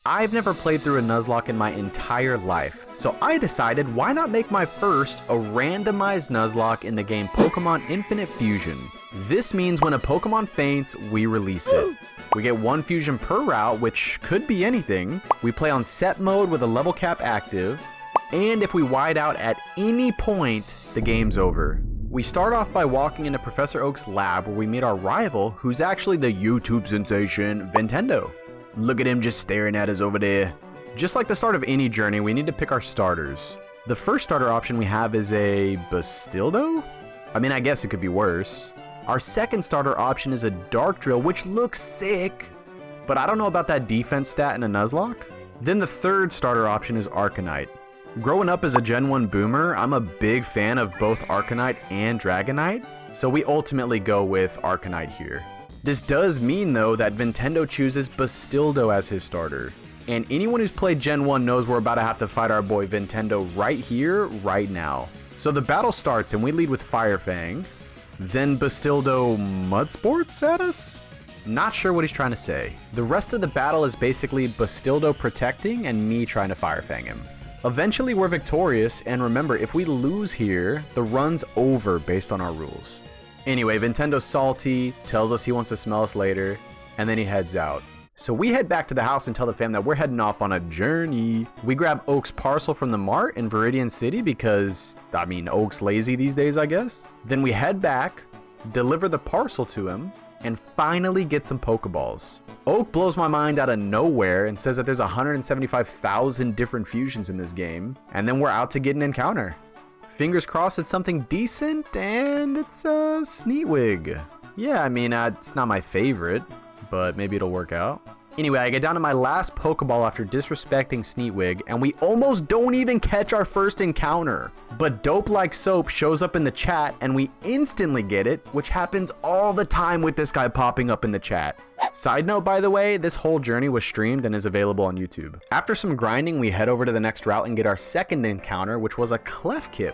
I've never played through a Nuzlocke in my entire life, so I decided why not make my first a randomized Nuzlocke in the game Pokemon Infinite Fusion. This means when a Pokemon faints, we release it. We get one fusion per route, which could be anything. We play on set mode with a level cap active, and if we wide out at any point, the game's over. We start off by walking into Professor Oak's lab where we meet our rival, who's actually the YouTube sensation, Nintendo. Look at him just staring at us over there. Just like the start of any journey, we need to pick our starters. The first starter option we have is a Bastildo? I mean, I guess it could be worse. Our second starter option is a Dark Drill, which looks sick, but I don't know about that defense stat in a Nuzlocke. Then the third starter option is Arcanite. Growing up as a Gen 1 boomer, I'm a big fan of both Arcanite and Dragonite, so we ultimately go with Arcanite here. This does mean though that Nintendo chooses Bastildo as his starter, and anyone who's played Gen 1 knows we're about to have to fight our boy Nintendo right here, right now. So the battle starts and we lead with Fire Fang, then Bastildo Mud Sports at us? Not sure what he's trying to say. The rest of the battle is basically Bastildo protecting and me trying to Fire Fang him. Eventually we're victorious, and remember, if we lose here, the run's over based on our rules. Anyway, Nintendo's salty, tells us he wants to smell us later, and then he heads out. So we head back to the house and tell the fam that we're heading off on a journey. We grab Oak's parcel from the mart in Viridian City because, I mean, Oak's lazy these days, I guess. Then we head back, deliver the parcel to him, and finally get some Pokeballs. Oak blows my mind out of nowhere and says that there's 175,000 different fusions in this game, and then we're out to get an encounter. Fingers crossed it's something decent, and it's a Sneetwig. Yeah, I mean, it's not my favorite, but maybe it'll work out. Anyway, I get down to my last Pokeball after disrespecting Sneetwig, and we almost don't even catch our first encounter. But Dope Like Soap shows up in the chat, and we instantly get it, which happens all the time with this guy popping up in the chat. Side note, by the way, this whole journey was streamed and is available on YouTube. After some grinding, we head over to the next route and get our second encounter, which was a Clefkip.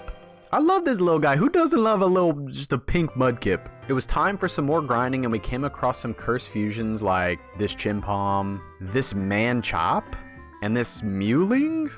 I love this little guy. Who doesn't love just a pink Mudkip? It was time for some more grinding, and we came across some cursed fusions like this Chimpom, this Manchop, and this Mewling.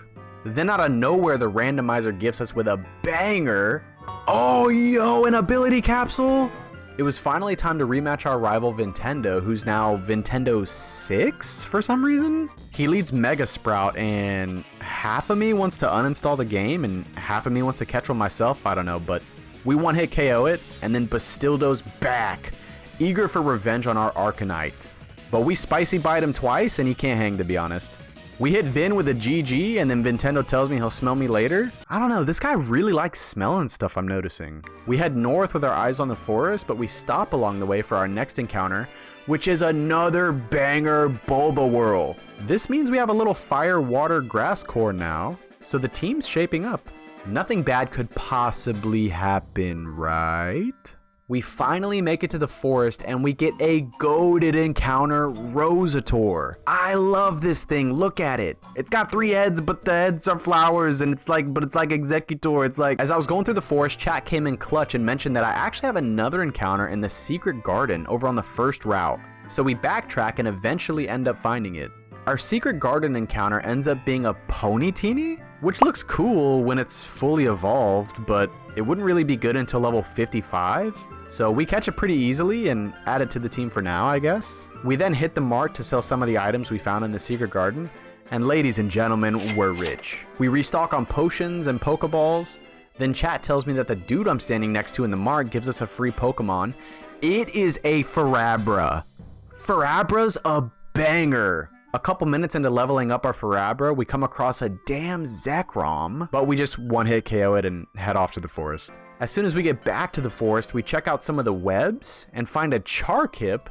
Then out of nowhere, the randomizer gifts us with a banger. Oh, yo, an ability capsule. It was finally time to rematch our rival Nintendo, who's now Nintendo 6 for some reason. He leads Mega Sprout, and half of me wants to uninstall the game and half of me wants to catch one myself. I don't know, but we one hit KO it, and then Bastildo's back, eager for revenge on our Arcanite. But we spicy bite him twice and he can't hang, to be honest. We hit Vin with a GG, and then Nintendo tells me he'll smell me later. I don't know, this guy really likes smelling stuff, I'm noticing. We head north with our eyes on the forest, but we stop along the way for our next encounter, which is another banger Bulbawhirl. This means we have a little fire, water, grass core now, so the team's shaping up. Nothing bad could possibly happen, right? We finally make it to the forest and we get a goated encounter, Rosator. I love this thing, look at it. It's got 3 heads, but the heads are flowers, and it's like Executor. It's like, as I was going through the forest, chat came in clutch and mentioned that I actually have another encounter in the secret garden over on the first route. So we backtrack and eventually end up finding it. Our secret garden encounter ends up being a Ponyteeny, which looks cool when it's fully evolved, but it wouldn't really be good until level 55. So we catch it pretty easily and add it to the team for now, I guess. We then hit the mart to sell some of the items we found in the secret garden, and ladies and gentlemen, we're rich. We restock on potions and Pokeballs. Then chat tells me that the dude I'm standing next to in the mart gives us a free Pokemon. It is a Farabra. Farabra's a banger. A couple minutes into leveling up our Farabra, we come across a damn Zekrom, but we just one-hit KO it and head off to the forest. As soon as we get back to the forest, we check out some of the webs and find a Charkip,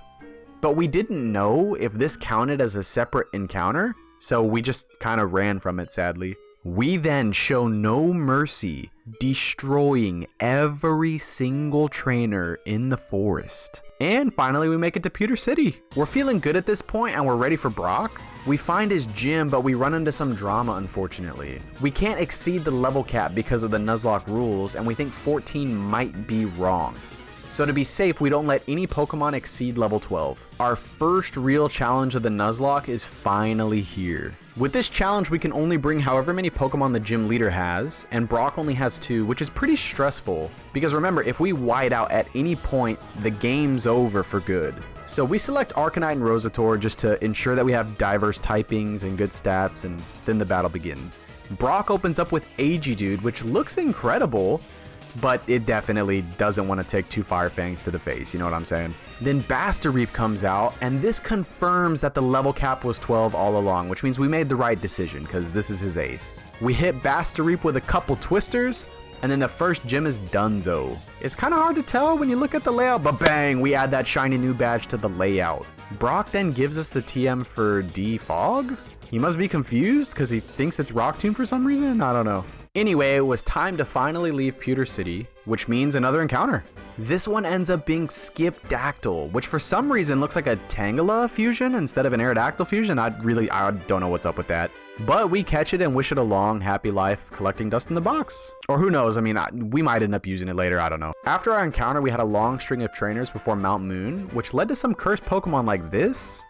but we didn't know if this counted as a separate encounter, so we just kind of ran from it, sadly. We then show no mercy, destroying every single trainer in the forest. And finally, we make it to Pewter City. We're feeling good at this point and we're ready for Brock. We find his gym, but we run into some drama, unfortunately. We can't exceed the level cap because of the Nuzlocke rules, and we think 14 might be wrong. So to be safe, we don't let any Pokemon exceed level 12. Our first real challenge of the Nuzlocke is finally here. With this challenge, we can only bring however many Pokemon the gym leader has, and Brock only has 2, which is pretty stressful. Because remember, if we white out at any point, the game's over for good. So we select Arcanine and Rosator just to ensure that we have diverse typings and good stats, and then the battle begins. Brock opens up with Aegidude, which looks incredible, but it definitely doesn't want to take 2 Fire Fangs to the face, you know what I'm saying? Then Bastareep comes out, and this confirms that the level cap was 12 all along, which means we made the right decision, because this is his ace. We hit Bastareep with a couple twisters, and then the first gym is Dunzo. It's kind of hard to tell when you look at the layout, but bang, we add that shiny new badge to the layout. Brock then gives us the TM for D-Fog? He must be confused, because he thinks it's Rock Tomb for some reason? I don't know. Anyway, it was time to finally leave Pewter City, which means another encounter. This one ends up being Skipdactyl, which for some reason looks like a Tangela fusion instead of an Aerodactyl fusion. I don't know what's up with that. But we catch it and wish it a long, happy life collecting dust in the box. Or who knows, I mean, we might end up using it later, I don't know. After our encounter, we had a long string of trainers before Mount Moon, which led to some cursed Pokemon like this.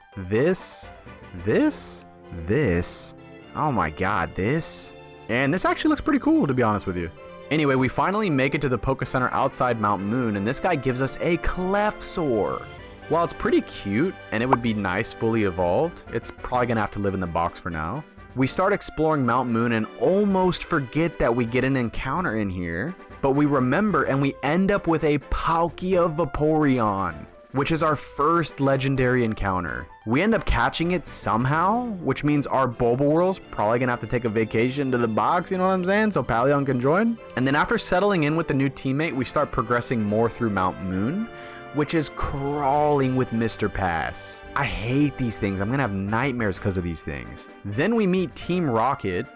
Oh my god, this. And this actually looks pretty cool, to be honest with you. Anyway, we finally make it to the Poké Center outside Mount Moon, and this guy gives us a Clefsaur. While it's pretty cute, and it would be nice fully evolved, it's probably gonna have to live in the box for now. We start exploring Mount Moon and almost forget that we get an encounter in here, but we remember and we end up with a Palkia Vaporeon, which is our first legendary encounter. We end up catching it somehow, which means our Bulbaworld's probably gonna have to take a vacation to the box, you know what I'm saying? So Pallion can join. And then after settling in with the new teammate, we start progressing more through Mount Moon, which is crawling with Mr. Pass. I hate these things. I'm gonna have nightmares because of these things. Then we meet Team Rocket,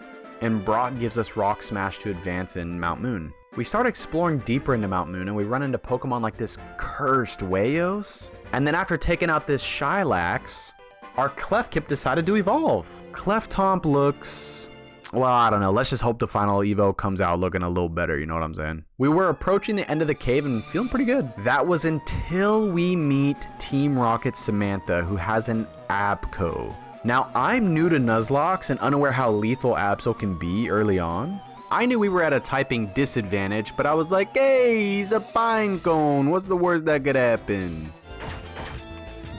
and Brock gives us Rock Smash to advance in Mount Moon. We start exploring deeper into Mount Moon, and we run into Pokemon like this cursed Wayos. And then after taking out this Shylax, our Clefkip decided to evolve. Cleftomp looks... well, I don't know. Let's just hope the final Evo comes out looking a little better, you know what I'm saying? We were approaching the end of the cave and feeling pretty good. That was until we meet Team Rocket Samantha, who has an Abco. Now, I'm new to Nuzlocke and unaware how lethal Absol can be early on. I knew we were at a typing disadvantage, but I was like, hey, he's a pine cone. What's the worst that could happen?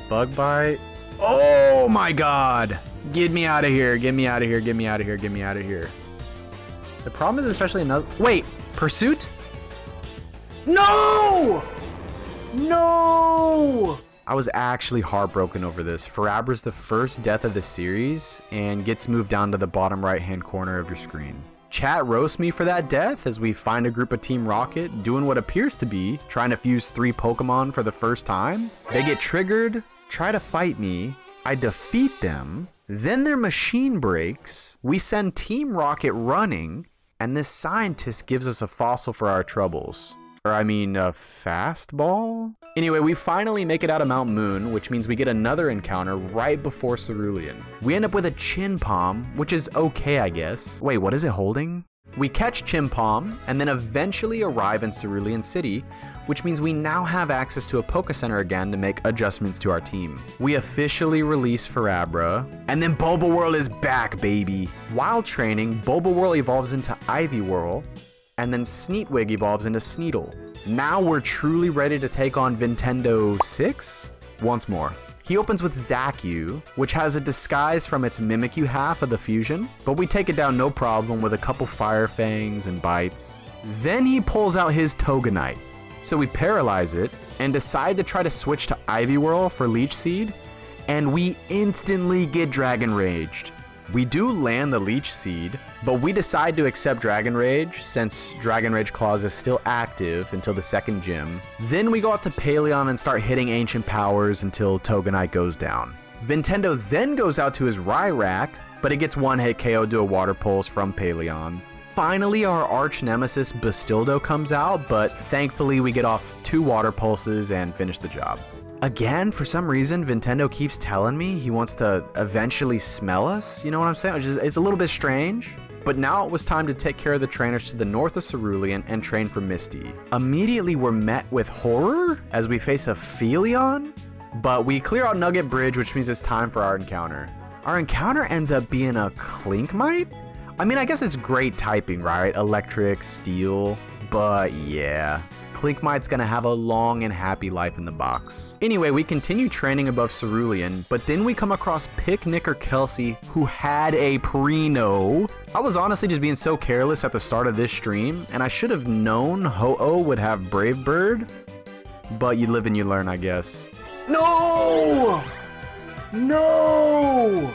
Bug bite. Oh my god. Get me out of here. Get me out of here. Get me out of here. Get me out of here. The problem is especially in Nuzlocke. Wait, Pursuit? No! No! I was actually heartbroken over this. Farabra's the first death of the series and gets moved down to the bottom right-hand corner of your screen. Chat roasts me for that death as we find a group of Team Rocket doing what appears to be trying to fuse 3 Pokemon for the first time. They get triggered, try to fight me, I defeat them, then their machine breaks, we send Team Rocket running, and this scientist gives us a fossil for our troubles. Or I mean, a fastball? Anyway, we finally make it out of Mount Moon, which means we get another encounter right before Cerulean. We end up with a Chinpom, which is okay, I guess. Wait, what is it holding? We catch Chinpom, and then eventually arrive in Cerulean City, which means we now have access to a Poké Center again to make adjustments to our team. We officially release Farabra, and then Bulbaworld is back, baby! While training, Bulbaworld evolves into Ivyworld, and then Sneetwig evolves into Sneedle. Now we're truly ready to take on Nintendo 6 once more. He opens with Zacu, which has a disguise from its Mimikyu half of the fusion, but we take it down no problem with a couple Fire Fangs and bites. Then he pulls out his Toganite, so we paralyze it and decide to try to switch to Ivyworld for Leech Seed, and we instantly get Dragon Raged. We do land the Leech Seed, but we decide to accept Dragon Rage since Dragon Rage Clause is still active until the second gym. Then we go out to Paleon and start hitting Ancient Powers until Toganite goes down. Nintendo then goes out to his Ryrak, but it gets one hit KO to a Water Pulse from Paleon. Finally, our arch nemesis Bastildo comes out, but thankfully we get off 2 Water Pulses and finish the job. Again, for some reason, Nintendo keeps telling me he wants to eventually smell us, you know what I'm saying? It's a little bit strange. But now it was time to take care of the trainers to the north of Cerulean and train for Misty. Immediately we're met with horror as we face a Phelion, but we clear out Nugget Bridge, which means it's time for our encounter. Our encounter ends up being a Klinkmite? I mean, I guess it's great typing, right? Electric, steel, but yeah. Klinkmite's gonna have a long and happy life in the box. Anyway, we continue training above Cerulean, but then we come across Picnicker Kelsey, who had a Preno. I was honestly just being so careless at the start of this stream, and I should have known Ho-Oh would have Brave Bird, but you live and you learn, I guess. No! No!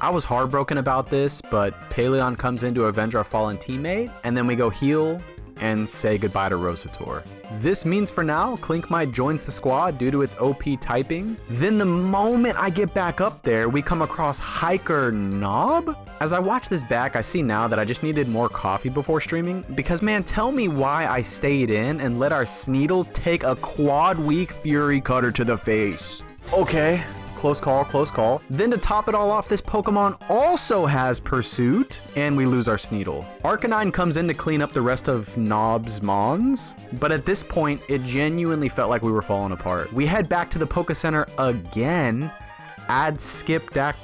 I was heartbroken about this, but Paleon comes in to avenge our fallen teammate, and then we go heal and say goodbye to Rosator. This means for now, Klinkmite joins the squad due to its OP typing. Then the moment I get back up there, we come across Hiker Knob. As I watch this back, I see now that I just needed more coffee before streaming, because man, tell me why I stayed in and let our Sneedle take a quad weak Fury Cutter to the face. Okay. Close call, close call. Then to top it all off, this Pokemon also has Pursuit, and we lose our Sneedle. Arcanine comes in to clean up the rest of Knob's Mons, but at this point, it genuinely felt like we were falling apart. We head back to the Poke Center again, add Skipdactyl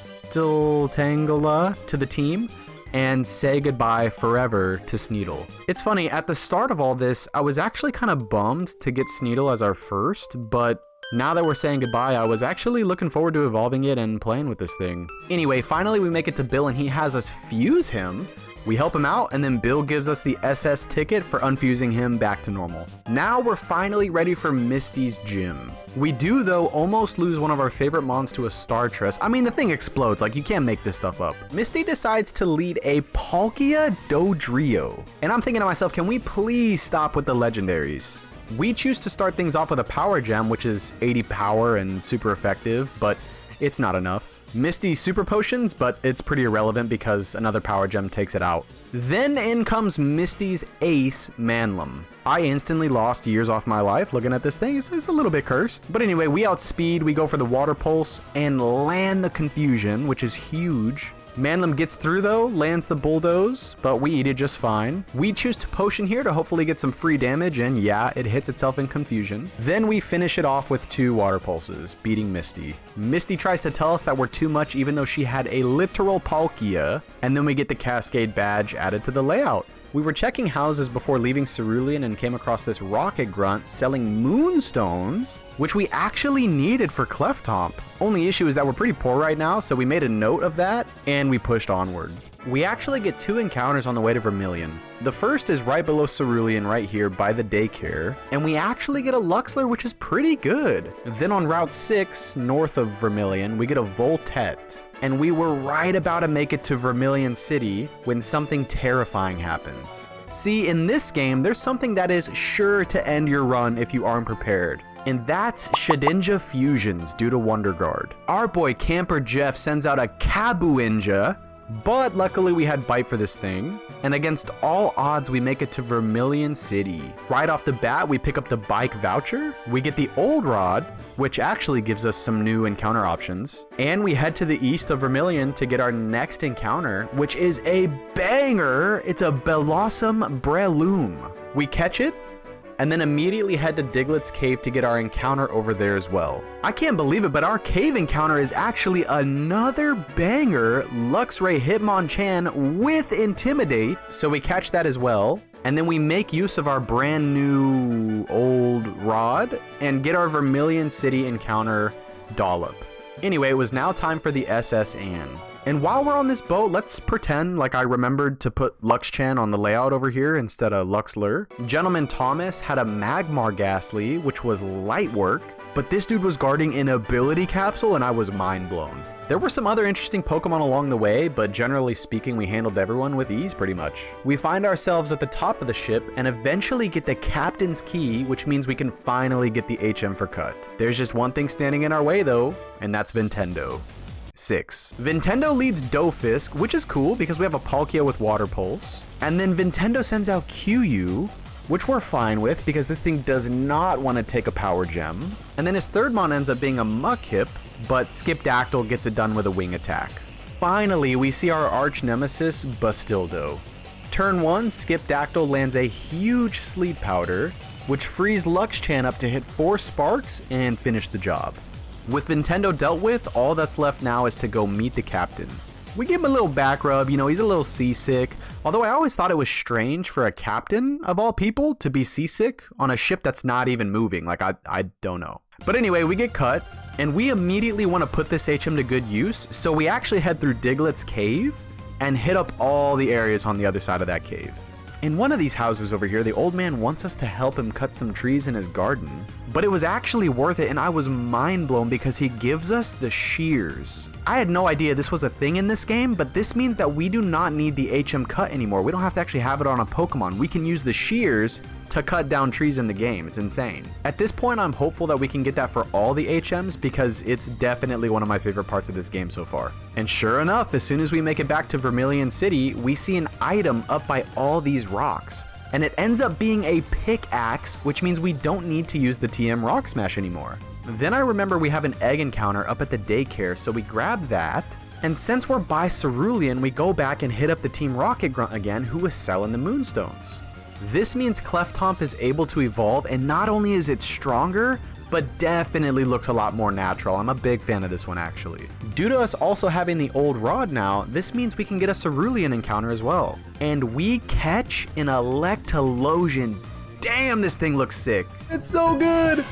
Tangela to the team, and say goodbye forever to Sneedle. It's funny, at the start of all this, I was actually kind of bummed to get Sneedle as our first, but now that we're saying goodbye, I was actually looking forward to evolving it and playing with this thing. Anyway, finally we make it to Bill and he has us fuse him. We help him out and then Bill gives us the SS ticket for unfusing him back to normal. Now we're finally ready for Misty's gym. We do though almost lose one of our favorite mons to a Startress. I mean, the thing explodes, like you can't make this stuff up. Misty decides to lead a Palkia Dodrio. And I'm thinking to myself, can we please stop with the legendaries? We choose to start things off with a power gem, which is 80 power and super effective, but it's not enough. Misty super potions, but it's pretty irrelevant because another power gem takes it out. Then in comes Misty's ace, Manlum. I instantly lost years off my life looking at this thing. It's a little bit cursed. But anyway, we outspeed, we go for the water pulse and land the confusion, which is huge. Manlum gets through though, lands the bulldoze, but we eat it just fine. We choose to potion here to hopefully get some free damage, and yeah, it hits itself in confusion. Then we finish it off with 2 water pulses, beating Misty. Misty tries to tell us that we're too much even though she had a literal Palkia, and then we get the Cascade badge added to the layout. We were checking houses before leaving Cerulean and came across this rocket grunt selling moonstones, which we actually needed for Cleftomp. Only issue is that we're pretty poor right now, so we made a note of that and we pushed onward. We actually get 2 encounters on the way to Vermillion. The first is right below Cerulean right here by the daycare, and we actually get a Luxler, which is pretty good. Then on Route 6, north of Vermillion, we get a Voltet. And we were right about to make it to Vermillion City when something terrifying happens. See, in this game, there's something that is sure to end your run if you aren't prepared. And that's Shedinja fusions due to Wonder Guard. Our boy Camper Jeff sends out a Kabuinja, but luckily we had Bite for this thing. And against all odds, we make it to Vermillion City. Right off the bat, we pick up the bike voucher. We get the Old Rod, which actually gives us some new encounter options. And we head to the east of Vermillion to get our next encounter, which is a banger. It's a Bellossom Breloom. We catch it, and then immediately head to Diglett's cave to get our encounter over there as well. I can't believe it, but our cave encounter is actually another banger, Luxray Hitmonchan with Intimidate, so we catch that as well. And then we make use of our brand new Old Rod and get our Vermillion City encounter Dollop. Anyway, it was now time for the SS Anne. And while we're on this boat, let's pretend like I remembered to put Luxchan on the layout over here instead of Luxler. Gentleman Thomas had a Magmar Ghastly, which was light work, but this dude was guarding an ability capsule and I was mind blown. There were some other interesting Pokemon along the way, but generally speaking, we handled everyone with ease pretty much. We find ourselves at the top of the ship and eventually get the Captain's Key, which means we can finally get the HM for Cut. There's just one thing standing in our way though, and that's Nintendo. 6. Nintendo leads Dofisk, which is cool because we have a Palkia with Water Pulse. And then Nintendo sends out QU, which we're fine with because this thing does not want to take a Power Gem. And then his third mon ends up being a Mudkip, but Skipdactyl gets it done with a Wing Attack. finally we see our arch nemesis, Bastildo. Turn 1, Skipdactyl lands a huge sleep powder, which frees Luxchan up to hit 4 sparks and finish the job. With Nintendo dealt with, all that's left now is to go meet the captain. We give him a little back rub, you know, he's a little seasick, although I always thought it was strange for a captain, of all people, to be seasick on a ship that's not even moving, like I don't know. But anyway, we get cut, and we immediately want to put this HM to good use, so we actually head through Diglett's cave, and hit up all the areas on the other side of that cave. In one of these houses over here, the old man wants us to help him cut some trees in his garden, but it was actually worth it, and I was mind blown because he gives us the shears. I had no idea this was a thing in this game, but this means that we do not need the HM cut anymore. We don't have to actually have it on a Pokemon. We can use the shears to cut down trees in the game. It's insane. At this point, I'm hopeful that we can get that for all the HMs because it's definitely one of my favorite parts of this game so far. And sure enough, as soon as we make it back to Vermillion City, we see an item up by all these rocks. And it ends up being a pickaxe, which means we don't need to use the TM Rock Smash anymore. Then I remember we have an egg encounter up at the daycare, so we grab that. And since we're by Cerulean, we go back and hit up the Team Rocket Grunt again, who was selling the Moonstones. This means Cleftomp is able to evolve, and not only is it stronger, but definitely looks a lot more natural. I'm a big fan of this one actually. Due to us also having the old rod now, this means we can get a Cerulean encounter as well. And we catch an Electalosion. Damn, this thing looks sick. It's so good.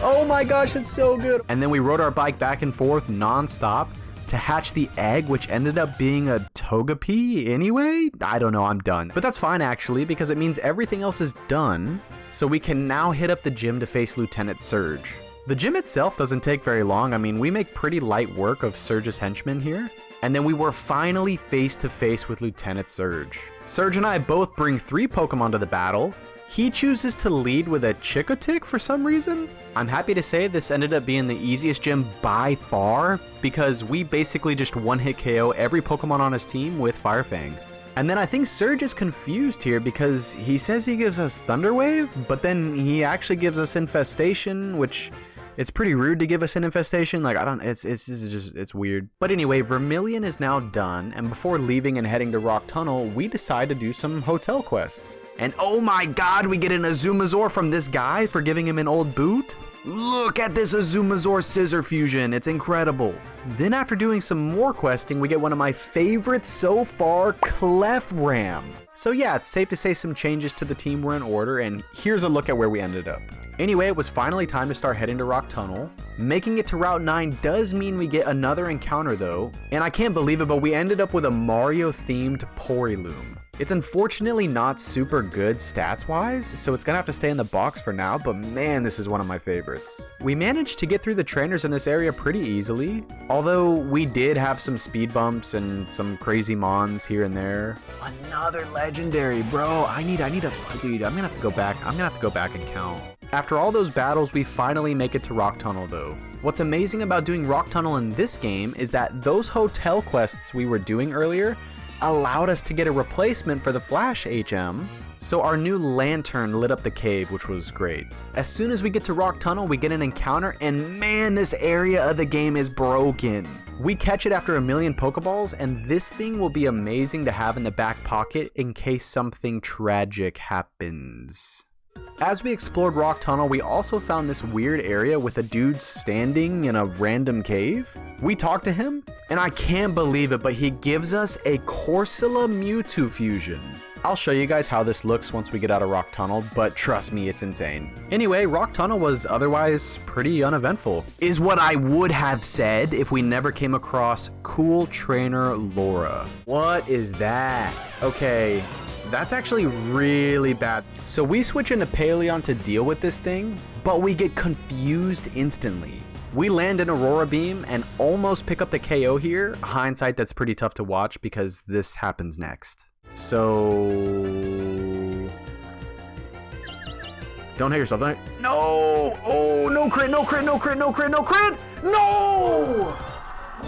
Oh my gosh, it's so good. And then we rode our bike back and forth non-stop to hatch the egg, which ended up being a Togepi anyway? I don't know, I'm done. But that's fine actually, because it means everything else is done, so we can now hit up the gym to face Lieutenant Surge. The gym itself doesn't take very long. I mean, we make pretty light work of Surge's henchmen here, and then we were finally face to face with Lieutenant Surge. Surge and I both bring 3 Pokemon to the battle. He chooses to lead with a Chicotic for some reason. I'm happy to say this ended up being the easiest gym by far because we basically just one-hit KO every Pokemon on his team with Fire Fang. And then I think Surge is confused here because he says he gives us Thunder Wave, but then he actually gives us Infestation, which it's pretty rude to give us an infestation. Like, it's weird. But anyway, Vermillion is now done, and before leaving and heading to Rock Tunnel, we decide to do some hotel quests. And oh my god, we get an Azumazor from this guy for giving him an old boot. Look at this Azumazor Scissor Fusion, it's incredible. Then after doing some more questing, we get one of my favorites so far, Clefram. So yeah, it's safe to say some changes to the team were in order, and here's a look at where we ended up. Anyway, it was finally time to start heading to Rock Tunnel. Making it to Route 9 does mean we get another encounter though, and I can't believe it, but we ended up with a Mario-themed Poriloom. It's unfortunately not super good stats-wise, so it's gonna have to stay in the box for now, but man, this is one of my favorites. We managed to get through the trainers in this area pretty easily, although we did have some speed bumps and some crazy mons here and there. Another legendary, bro. I need a dude, I'm gonna have to go back and count. After all those battles, we finally make it to Rock Tunnel though. What's amazing about doing Rock Tunnel in this game is that those hotel quests we were doing earlier allowed us to get a replacement for the Flash HM, so our new lantern lit up the cave, which was great. As soon as we get to Rock Tunnel, we get an encounter, and man, this area of the game is broken. We catch it after a million Pokeballs, and this thing will be amazing to have in the back pocket in case something tragic happens. As we explored Rock Tunnel, we also found this weird area with a dude standing in a random cave. We talked to him, and I can't believe it, but he gives us a Corsola Mewtwo fusion. I'll show you guys how this looks once we get out of Rock Tunnel, but trust me, it's insane. Anyway, Rock Tunnel was otherwise pretty uneventful, is what I would have said if we never came across Cool Trainer Laura. What is that? Okay. That's actually really bad. So we switch into Paleon to deal with this thing, but we get confused instantly. We land in Aurora Beam and almost pick up the KO here. Hindsight, that's pretty tough to watch because this happens next. So... don't hit yourself, don't hit... No! Oh, no crit, no crit, no crit, no crit, no crit! No!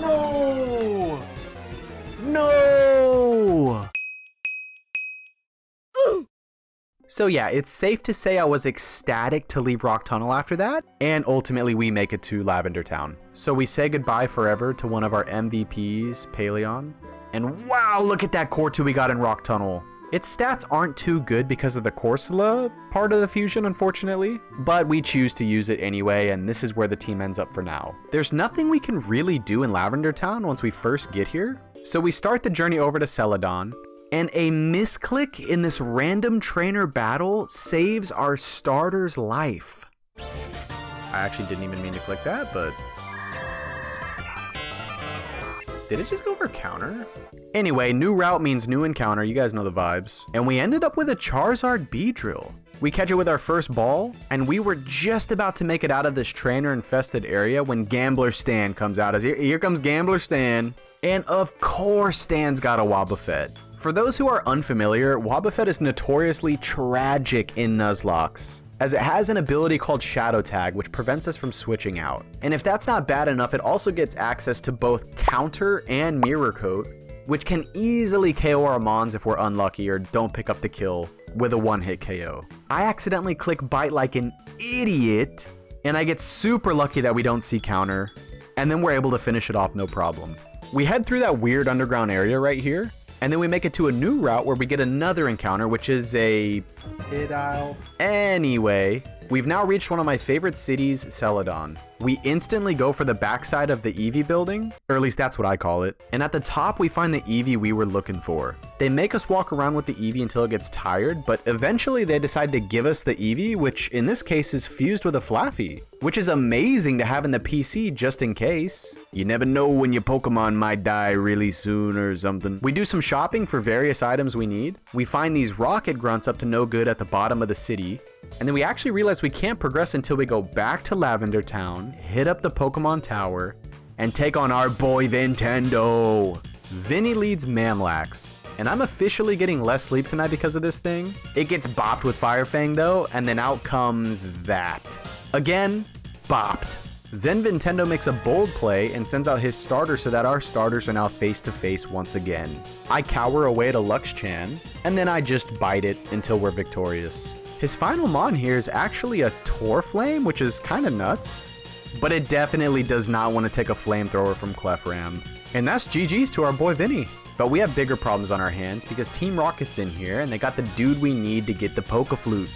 No! No! So yeah, it's safe to say I was ecstatic to leave Rock Tunnel after that, and ultimately we make it to Lavender Town. So we say goodbye forever to one of our MVPs, Paleon, and wow, look at that core 2 we got in Rock Tunnel. Its stats aren't too good because of the Corsola part of the fusion, unfortunately, but we choose to use it anyway, and this is where the team ends up for now. There's nothing we can really do in Lavender Town once we first get here, so we start the journey over to Celadon, and a misclick in this random trainer battle saves our starter's life. I actually didn't even mean to click that, but... Did it just go for counter? Anyway, new route means new encounter, you guys know the vibes. And we ended up with a Charizard Beedrill. We catch it with our first ball, and we were just about to make it out of this trainer-infested area when Gambler Stan comes out. Here comes Gambler Stan. And of course Stan's got a Wobbuffet. For those who are unfamiliar, Wobbuffet is notoriously tragic in Nuzlocke, as it has an ability called Shadow Tag, which prevents us from switching out. And if that's not bad enough, it also gets access to both Counter and Mirror Coat, which can easily KO our Mons if we're unlucky or don't pick up the kill with a one-hit KO. I accidentally click Bite like an idiot, and I get super lucky that we don't see Counter, and then we're able to finish it off no problem. We head through that weird underground area right here, and then we make it to a new route where we get another encounter, which is a pit isle. Anyway, we've now reached one of my favorite cities, Celadon. We instantly go for the backside of the Eevee building, or at least that's what I call it. And at the top, we find the Eevee we were looking for. They make us walk around with the Eevee until it gets tired, but eventually they decide to give us the Eevee, which in this case is fused with a Flaffy, which is amazing to have in the PC just in case. You never know when your Pokemon might die really soon or something. We do some shopping for various items we need. We find these rocket grunts up to no good at the bottom of the city. And then we actually realize we can't progress until we go back to Lavender Town, hit up the Pokemon Tower, and take on our boy Nintendo. Vinny leads Mamlax, and I'm officially getting less sleep tonight because of this thing. It gets bopped with Fire Fang though, and then out comes that. Again, bopped. Then Nintendo makes a bold play and sends out his starter so that our starters are now face to face once again. I cower away to Luxchan, and then I just bite it until we're victorious. His final Mon here is actually a Torflame, which is kind of nuts, but it definitely does not want to take a flamethrower from Clefram. And that's GG's to our boy Vinny. But we have bigger problems on our hands because Team Rocket's in here and they got the dude we need to get the Poke-Flute.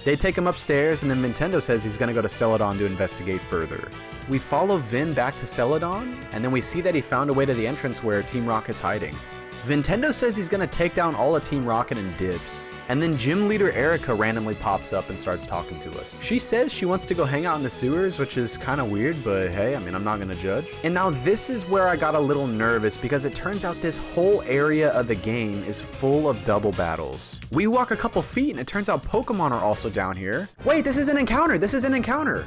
They take him upstairs and then Nintendo says he's going to go to Celadon to investigate further. We follow Vin back to Celadon and then we see that he found a way to the entrance where Team Rocket's hiding. Nintendo says he's going to take down all of Team Rocket and dips. And then gym leader Erica randomly pops up and starts talking to us. She says she wants to go hang out in the sewers, which is kind of weird, but hey, I mean, I'm not going to judge. And now this is where I got a little nervous because it turns out this whole area of the game is full of double battles. We walk a couple feet and it turns out Pokemon are also down here. Wait, this is an encounter. This is an encounter.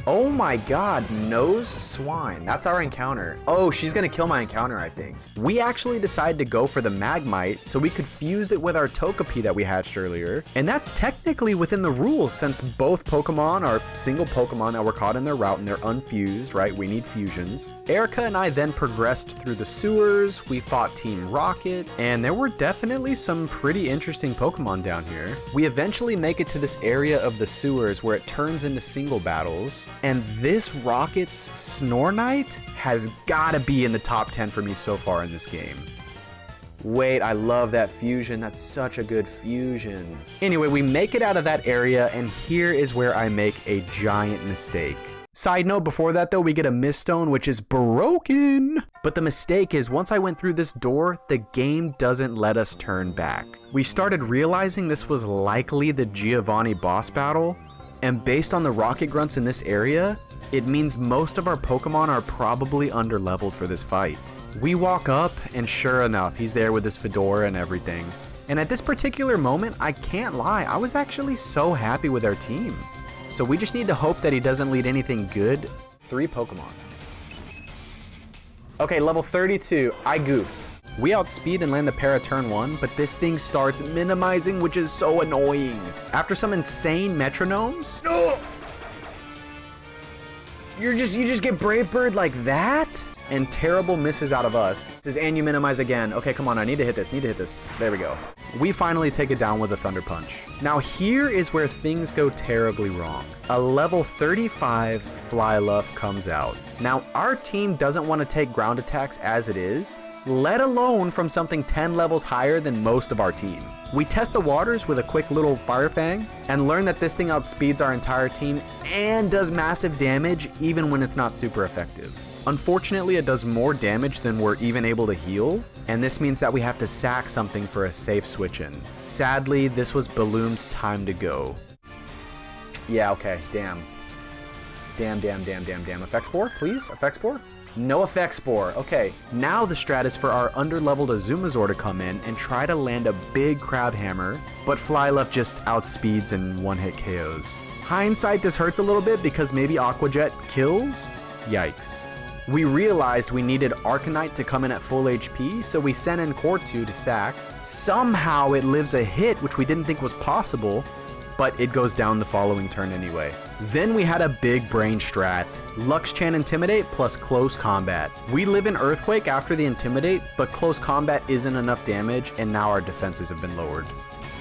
Oh my god, Nose Swine. That's our encounter. Oh, she's gonna kill my encounter, I think. We actually decided to go for the Magmite so we could fuse it with our Togepi that we hatched earlier. And that's technically within the rules since both Pokemon are single Pokemon that were caught in their route and they're unfused, right? We need fusions. Erica and I then progressed through the sewers, we fought Team Rocket, and there were definitely some pretty interesting Pokemon down here. We eventually make it to this area of the sewers where it turns into single battles. And this Rocket's Snornite has gotta be in the top 10 for me so far in this game. Wait, I love that fusion. That's such a good fusion. Anyway, we make it out of that area, and here is where I make a giant mistake. Side note, before that though, we get a Miststone, which is broken. But the mistake is, once I went through this door, the game doesn't let us turn back. We started realizing this was likely the Giovanni boss battle, and based on the rocket grunts in this area, it means most of our Pokemon are probably underleveled for this fight. We walk up, and sure enough, he's there with his fedora and everything. And at this particular moment, I can't lie, I was actually so happy with our team. So we just need to hope that he doesn't lead anything good. 3 Pokemon. Okay, level 32, I goofed. We outspeed and land the para turn 1, but this thing starts minimizing, which is so annoying. After some insane metronomes... No! You just get Brave Bird like that? And terrible misses out of us. This is and you minimize again. Okay, come on, I need to hit this, There we go. We finally take it down with a Thunder Punch. Now here is where things go terribly wrong. A level 35 Flyluff comes out. Now our team doesn't want to take ground attacks as it is, let alone from something 10 levels higher than most of our team. We test the waters with a quick little Fire Fang and learn that this thing outspeeds our entire team and does massive damage even when it's not super effective. Unfortunately, it does more damage than we're even able to heal, and this means that we have to sack something for a safe switch in. Sadly, this was Balloom's time to go. Yeah, okay, damn. Damn. Effect Spore, please? Effect Spore? No Effect Spore. Okay, now the strat is for our underleveled Azumazor to come in and try to land a big Crab Hammer, but Flyluff just outspeeds and one-hit KOs. Hindsight, this hurts a little bit because maybe Aqua Jet kills? Yikes. We realized we needed Arcanite to come in at full HP, so we sent in Cortu to sack. Somehow it lives a hit, which we didn't think was possible, but it goes down the following turn anyway. Then we had a big brain strat. Luxchan Intimidate plus Close Combat. We live in Earthquake after the Intimidate, but Close Combat isn't enough damage, and now our defenses have been lowered.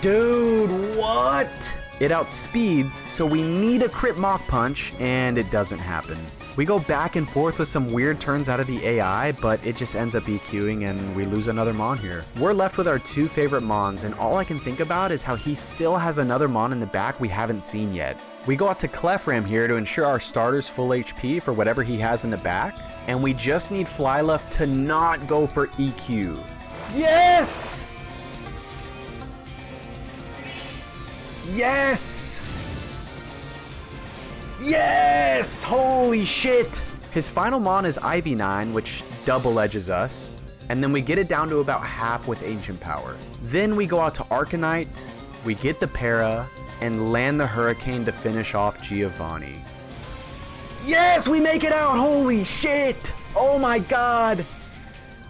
Dude, what? It outspeeds, so we need a crit Mach Punch, and it doesn't happen. We go back and forth with some weird turns out of the AI, but it just ends up EQing and we lose another Mon here. We're left with our two favorite Mons, and all I can think about is how he still has another Mon in the back we haven't seen yet. We go out to Clefram here to ensure our starter's full HP for whatever he has in the back, and we just need Flyluff to not go for EQ. Yes! Yes! Yes! Holy shit! His final Mon is IV9, which double edges us, and then we get it down to about half with Ancient Power. Then we go out to Arcanite, we get the Para, and land the Hurricane to finish off Giovanni. Yes! We make it out! Holy shit! Oh my god!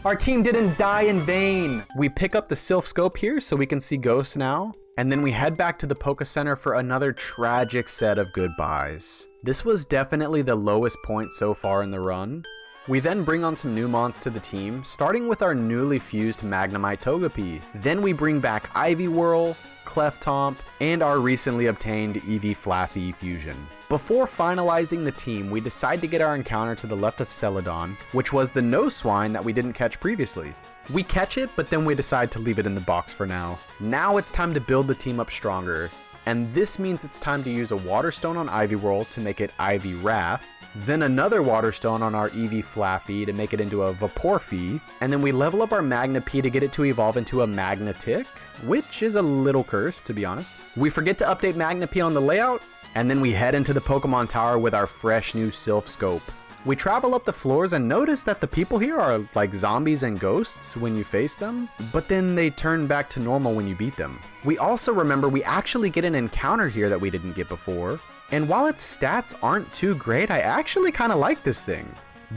Our team didn't die in vain! We pick up the Sylph Scope here so we can see ghosts now. And then we head back to the Poké Center for another tragic set of goodbyes. This was definitely the lowest point so far in the run. We then bring on some new mons to the team, starting with our newly fused Magnemite Togepi. Then we bring back Ivyworl, Cleftomp, and our recently obtained Eevee Flaffy fusion. Before finalizing the team, we decide to get our encounter to the left of Celadon, which was the No Swine that we didn't catch previously. We catch it, but then we decide to leave it in the box for now. Now it's time to build the team up stronger, and this means it's time to use a Water Stone on Ivyworl to make it Ivy Wrath, then another Water Stone on our Eevee Flaffy to make it into a Vaporphy, and then we level up our Magnemite to get it to evolve into a Magnetic, which is a little cursed, to be honest. We forget to update Magnemite on the layout, and then we head into the Pokemon Tower with our fresh new Sylph Scope. We travel up the floors and notice that the people here are like zombies and ghosts when you face them, but then they turn back to normal when you beat them. We also remember we actually get an encounter here that we didn't get before, and while its stats aren't too great, I actually kind of like this thing.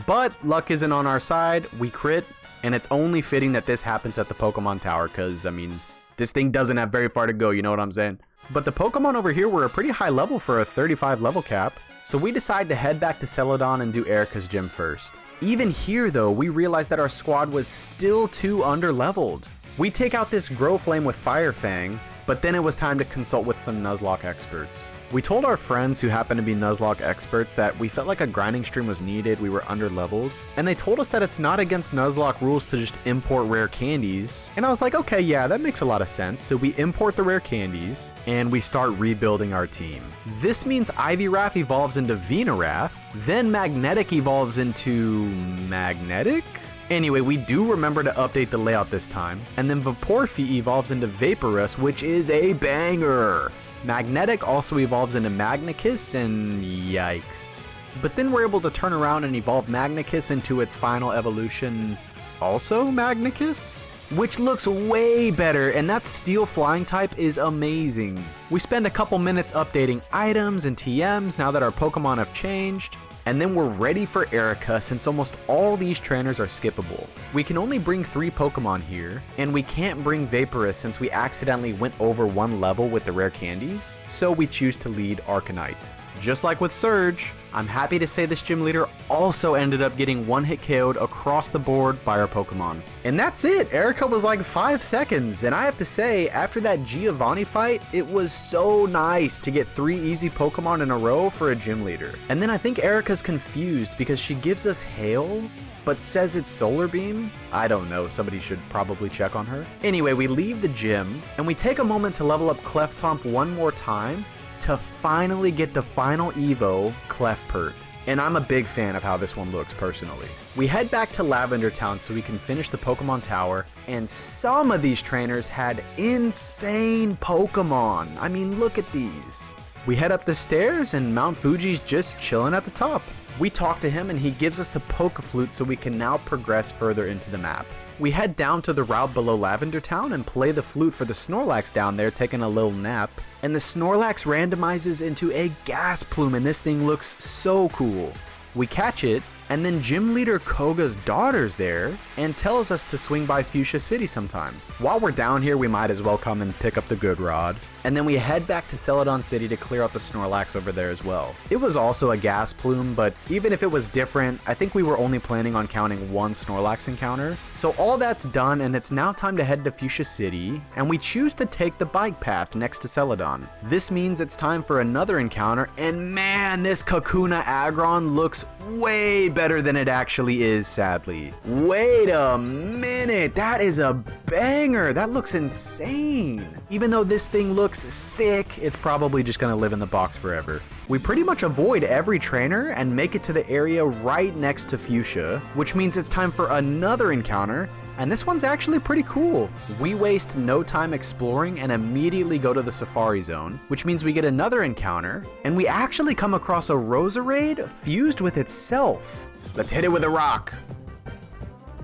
But luck isn't on our side, we crit, and it's only fitting that this happens at the Pokemon Tower, because, I mean, this thing doesn't have very far to go, you know what I'm saying? But the Pokemon over here were a pretty high level for a 35 level cap, so we decide to head back to Celadon and do Erica's gym first. Even here though, we realized that our squad was still too underleveled. We take out this Growflame with Fire Fang, but then it was time to consult with some Nuzlocke experts. We told our friends who happen to be Nuzlocke experts that we felt like a grinding stream was needed, we were underleveled, and they told us that it's not against Nuzlocke rules to just import rare candies. And I was like, okay, yeah, that makes a lot of sense. So we import the rare candies, and we start rebuilding our team. This means Ivy Wrath evolves into Venarath, then Magnetic evolves into Magnetic? Anyway, we do remember to update the layout this time, and then Vaporphy evolves into Vaporus, which is a banger! Magnetic also evolves into Magnicus, and yikes. But then we're able to turn around and evolve Magnicus into its final evolution, also Magnicus? Which looks way better, and that Steel Flying type is amazing. We spend a couple minutes updating items and TMs now that our Pokemon have changed, and then we're ready for Erica since almost all these trainers are skippable. We can only bring 3 Pokemon here, and we can't bring Vaporus since we accidentally went over 1 level with the rare candies, so we choose to lead Arcanite. Just like with Surge, I'm happy to say this gym leader also ended up getting one-hit KO'd across the board by our Pokemon. And that's it, Erica was like 5 seconds, and I have to say, after that Giovanni fight, it was so nice to get 3 easy Pokemon in a row for a gym leader. And then I think Erica's confused because she gives us Hail, but says it's Solar Beam? I don't know, somebody should probably check on her. Anyway, we leave the gym, and we take a moment to level up Cleftomp one more time, to finally get the final Evo, Clefpert. And I'm a big fan of how this one looks personally. We head back to Lavender Town so we can finish the Pokemon Tower, and some of these trainers had insane Pokemon. I mean, look at these. We head up the stairs and Mount Fuji's just chilling at the top. We talk to him and he gives us the Pokeflute so we can now progress further into the map. We head down to the route below Lavender Town and play the flute for the Snorlax down there taking a little nap. And the Snorlax randomizes into a gas plume and this thing looks so cool. We catch it, and then Gym Leader Koga's daughter's there and tells us to swing by Fuchsia City sometime. While we're down here, we might as well come and pick up the good rod. And then we head back to Celadon City to clear out the Snorlax over there as well. It was also a gas plume, but even if it was different, I think we were only planning on counting one Snorlax encounter. So all that's done, and it's now time to head to Fuchsia City, and we choose to take the bike path next to Celadon. This means it's time for another encounter, and man, this Kakuna Aggron looks way better than it actually is, sadly. Wait a minute, that is a banger. That looks insane. Even though this thing looks sick, it's probably just gonna live in the box forever. We pretty much avoid every trainer and make it to the area right next to Fuchsia, which means it's time for another encounter, and this one's actually pretty cool. We waste no time exploring and immediately go to the Safari Zone, which means we get another encounter, and we actually come across a Roserade fused with itself. Let's hit it with a rock.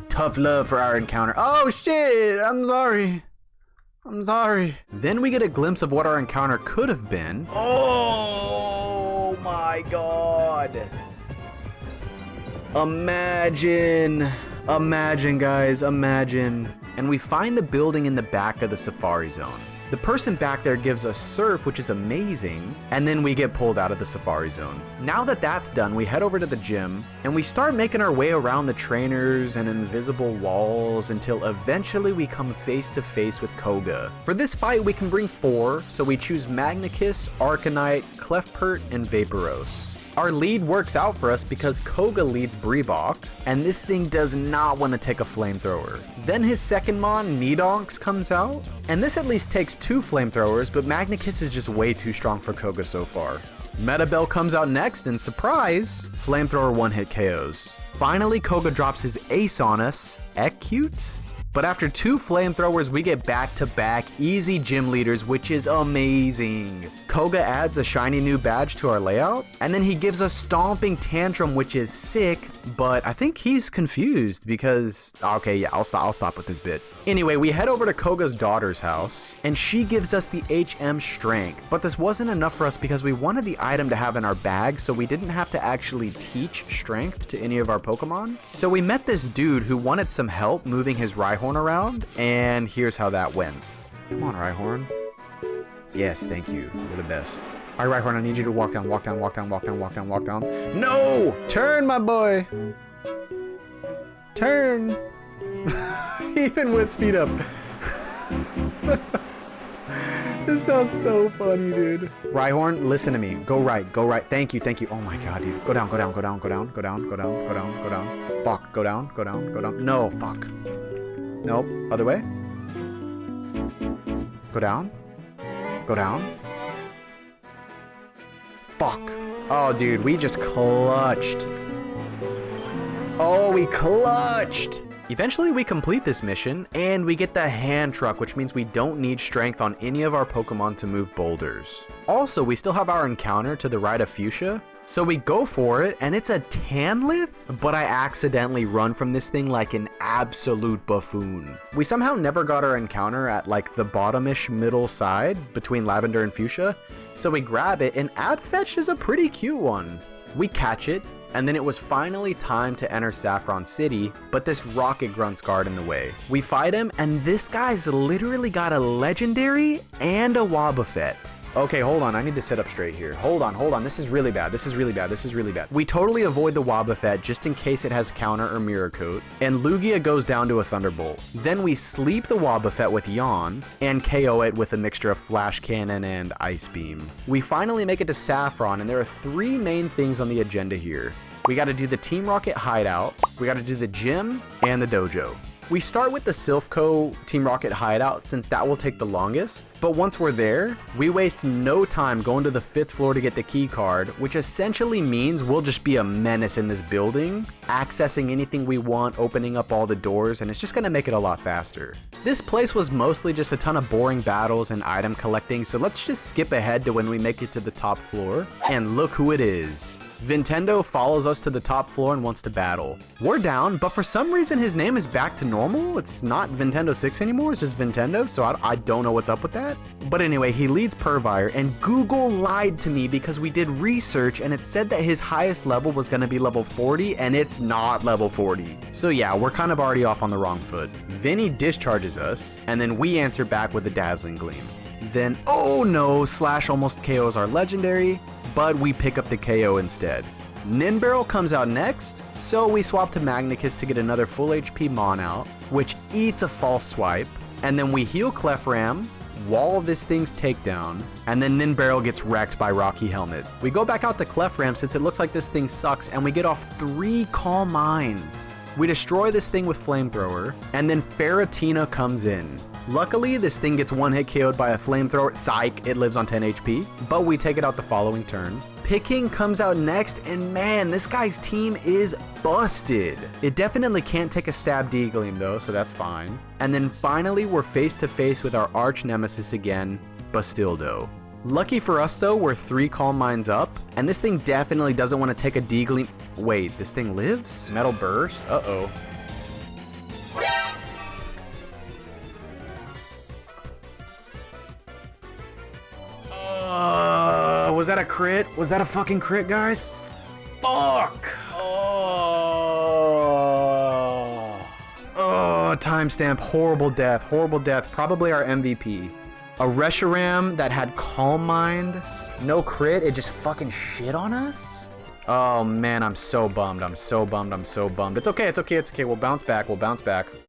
Tough love for our encounter. Oh shit, I'm sorry. Then we get a glimpse of what our encounter could have been. Oh my god. Imagine guys, imagine. And we find the building in the back of the Safari Zone. The person back there gives us Surf, which is amazing, and then we get pulled out of the Safari Zone. Now that that's done, we head over to the gym, and we start making our way around the trainers and invisible walls until eventually we come face to face with Koga. For this fight, we can bring 4, so we choose Magnikis, Arcanite, Clefpert, and Vaporos. Our lead works out for us because Koga leads Breebok, and this thing does not want to take a flamethrower. Then his second mon, Nidonks, comes out, and this at least takes 2 flamethrowers, but Magnikis is just way too strong for Koga so far. Metabell comes out next, and surprise, flamethrower one-hit KOs. Finally, Koga drops his ace on us, Ecute? But after 2 flamethrowers, we get back-to-back easy gym leaders, which is amazing. Koga adds a shiny new badge to our layout, and then he gives us Stomping Tantrum, which is sick, but I think he's confused because... Okay, yeah, I'll stop with this bit. Anyway, we head over to Koga's daughter's house, and she gives us the HM Strength, but this wasn't enough for us because we wanted the item to have in our bag, so we didn't have to actually teach Strength to any of our Pokemon. So we met this dude who wanted some help moving his Rhyhorn around, and here's how that went. Come on, Rhyhorn. Yes, thank you. You're the best. All right, Rhyhorn, I need you to walk down. No! Turn, my boy! Turn! Even with speed up. This sounds so funny, dude. Rhyhorn, listen to me. Go right. Thank you. Oh my god, dude. Go down. Fuck, go down. No, fuck. Nope, other way. Go down. Fuck. Oh, dude, we just clutched. Oh, we clutched. Eventually, we complete this mission, and we get the hand truck, which means we don't need strength on any of our Pokemon to move boulders. Also, we still have our encounter to the right of Fuchsia, so we go for it, and it's a Tanlith, but I accidentally run from this thing like an absolute buffoon. We somehow never got our encounter at like the bottomish middle side between Lavender and Fuchsia, so we grab it, and Abfetch is a pretty cute one. We catch it, and then it was finally time to enter Saffron City, but this Rocket Grunt's guard in the way. We fight him, and this guy's literally got a legendary and a Wobbuffet. Okay, hold on. I need to sit up straight here. Hold on. This is really bad. This is really bad. We totally avoid the Wobbuffet just in case it has counter or mirror coat. And Lugia goes down to a Thunderbolt. Then we sleep the Wobbuffet with Yawn and KO it with a mixture of Flash Cannon and Ice Beam. We finally make it to Saffron, and there are 3 main things on the agenda here. We gotta do the Team Rocket hideout, we gotta do the gym, and the dojo. We start with the Silphco Team Rocket hideout since that will take the longest, but once we're there, we waste no time going to the 5th floor to get the key card, which essentially means we'll just be a menace in this building, accessing anything we want, opening up all the doors, and it's just gonna make it a lot faster. This place was mostly just a ton of boring battles and item collecting, so let's just skip ahead to when we make it to the top floor, and look who it is. Vintendo follows us to the top floor and wants to battle. We're down, but for some reason his name is back to normal. It's not Vintendo 6 anymore, it's just Vintendo, so I don't know what's up with that. But anyway, he leads Purvire, and Google lied to me because we did research and it said that his highest level was going to be level 40, and it's not level 40. So yeah, we're kind of already off on the wrong foot. Vinny discharges us, and then we answer back with a Dazzling Gleam. Then, oh no, Slash almost KOs our legendary, but we pick up the KO instead. Ninbarrel comes out next, so we swap to Magnicus to get another full HP Mon out, which eats a false swipe, and then we heal Clefram, wall this thing's takedown, and then Ninbarrel gets wrecked by Rocky Helmet. We go back out to Clefram since it looks like this thing sucks, and we get off 3 Calm Minds. We destroy this thing with Flamethrower, and then Ferrotina comes in. Luckily, this thing gets 1-hit KO'd by a Flamethrower. Psych, it lives on 10 HP, but we take it out the following turn. Picking comes out next, and man, this guy's team is busted. It definitely can't take a stab D-Gleam though, so that's fine. And then finally, we're face to face with our arch nemesis again, Bastildo. Lucky for us though, we're 3 Calm Minds up, and this thing definitely doesn't want to take a D-Gleam. Wait, this thing lives? Metal Burst? Uh-oh. Was that a crit? Was that a fucking crit, guys? Fuck! Oh, timestamp. Horrible death. Horrible death. Probably our MVP. A Reshiram that had Calm Mind. No crit. It just fucking shit on us? Oh, man, I'm so bummed. I'm so bummed. It's okay. We'll bounce back.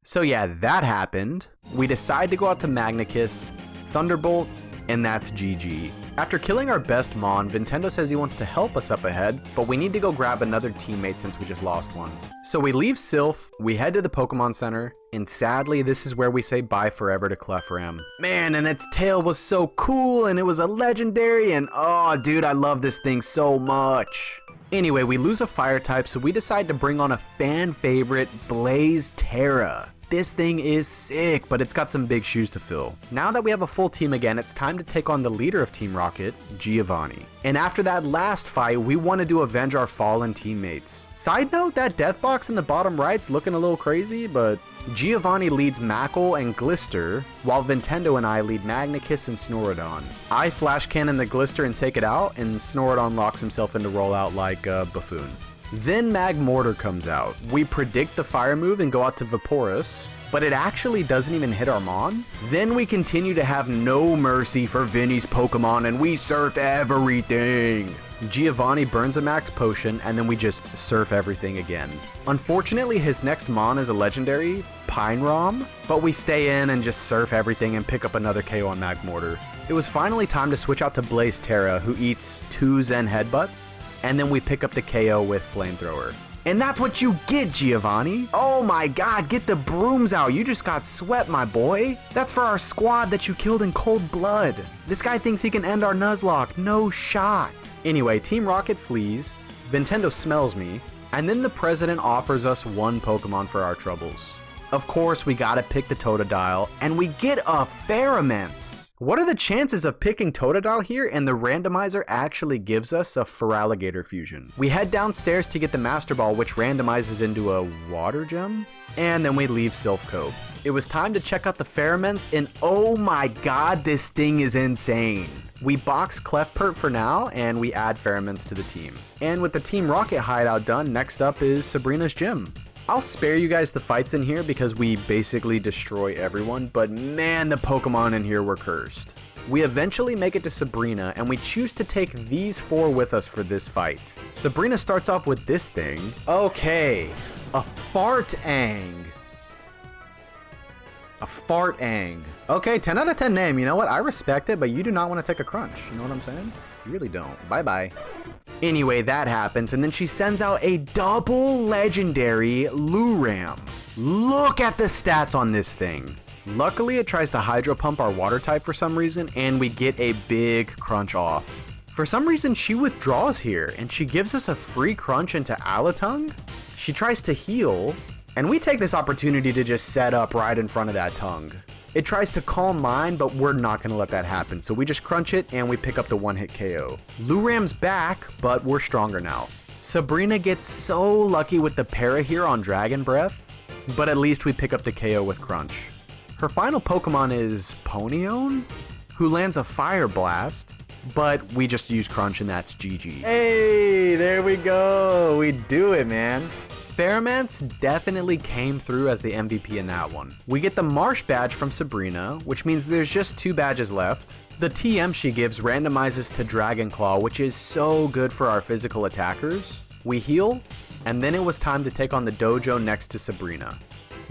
So yeah, that happened. We decide to go out to Magnicus, Thunderbolt, and that's GG. After killing our best Mon, Vintendo says he wants to help us up ahead, but we need to go grab another teammate since we just lost one. So we leave Sylph, we head to the Pokemon Center, and sadly this is where we say bye forever to Clefram. Man, and its tail was so cool, and it was a legendary, and oh dude, I love this thing so much. Anyway, we lose a fire type, so we decide to bring on a fan favorite, Blaze Terra. This thing is sick, but it's got some big shoes to fill. Now that we have a full team again, it's time to take on the leader of Team Rocket, Giovanni. And after that last fight, we wanted to avenge our fallen teammates. Side note, that death box in the bottom right's looking a little crazy, but Giovanni leads Mackle and Glister, while Vintendo and I lead Magnicus and Snorodon. I flash cannon the Glister and take it out, and Snorodon locks himself into rollout like a buffoon. Then Magmortar comes out. We predict the fire move and go out to Vaporus, but it actually doesn't even hit our Mon. Then we continue to have no mercy for Vinny's Pokemon and we surf everything. Giovanni burns a max potion and then we just surf everything again. Unfortunately, his next Mon is a legendary, Pine Rom, but we stay in and just surf everything and pick up another KO on Magmortar. It was finally time to switch out to Blaze Terra, who eats 2 Zen Headbutts, and then we pick up the KO with Flamethrower. And that's what you get, Giovanni. Oh my god, get the brooms out. You just got swept, my boy. That's for our squad that you killed in cold blood. This guy thinks he can end our Nuzlocke. No shot. Anyway, Team Rocket flees, Vintendo smells me, and then the president offers us 1 Pokemon for our troubles. Of course, we gotta pick the Totodile, and we get a Ferromancer. What are the chances of picking Totodile here, and the randomizer actually gives us a Feraligatr fusion? We head downstairs to get the Master Ball, which randomizes into a Water Gem, and then we leave Silphco. It was time to check out the Ferromancer, and oh my god, this thing is insane. We box Clefpert for now, and we add Ferromancer to the team. And with the Team Rocket hideout done, next up is Sabrina's gym. I'll spare you guys the fights in here because we basically destroy everyone, but man, the Pokemon in here were cursed. We eventually make it to Sabrina, and we choose to take these 4 with us for this fight. Sabrina starts off with this thing. Okay, a Fartang. A Fartang. Okay, 10 out of 10 name. You know what? I respect it, but you do not want to take a crunch. You know what I'm saying? You really don't. Bye-bye. Anyway, that happens, and then she sends out a double legendary Luram. Look at the stats on this thing. Luckily, it tries to hydro pump our water type for some reason, and we get a big crunch off. For some reason, she withdraws here, and she gives us a free crunch into Alatung. She tries to heal, and we take this opportunity to just set up right in front of that tongue. It tries to calm mine, but we're not going to let that happen, so we just crunch it, and we pick up the one-hit KO. Luram's back, but we're stronger now. Sabrina gets so lucky with the para here on Dragon Breath, but at least we pick up the KO with Crunch. Her final Pokemon is Ponion, who lands a Fire Blast, but we just use Crunch and that's GG. Hey, there we go. We do it, man. Pheromance definitely came through as the MVP in that one. We get the Marsh badge from Sabrina, which means there's just 2 badges left. The TM she gives randomizes to Dragon Claw, which is so good for our physical attackers. We heal, and then it was time to take on the dojo next to Sabrina.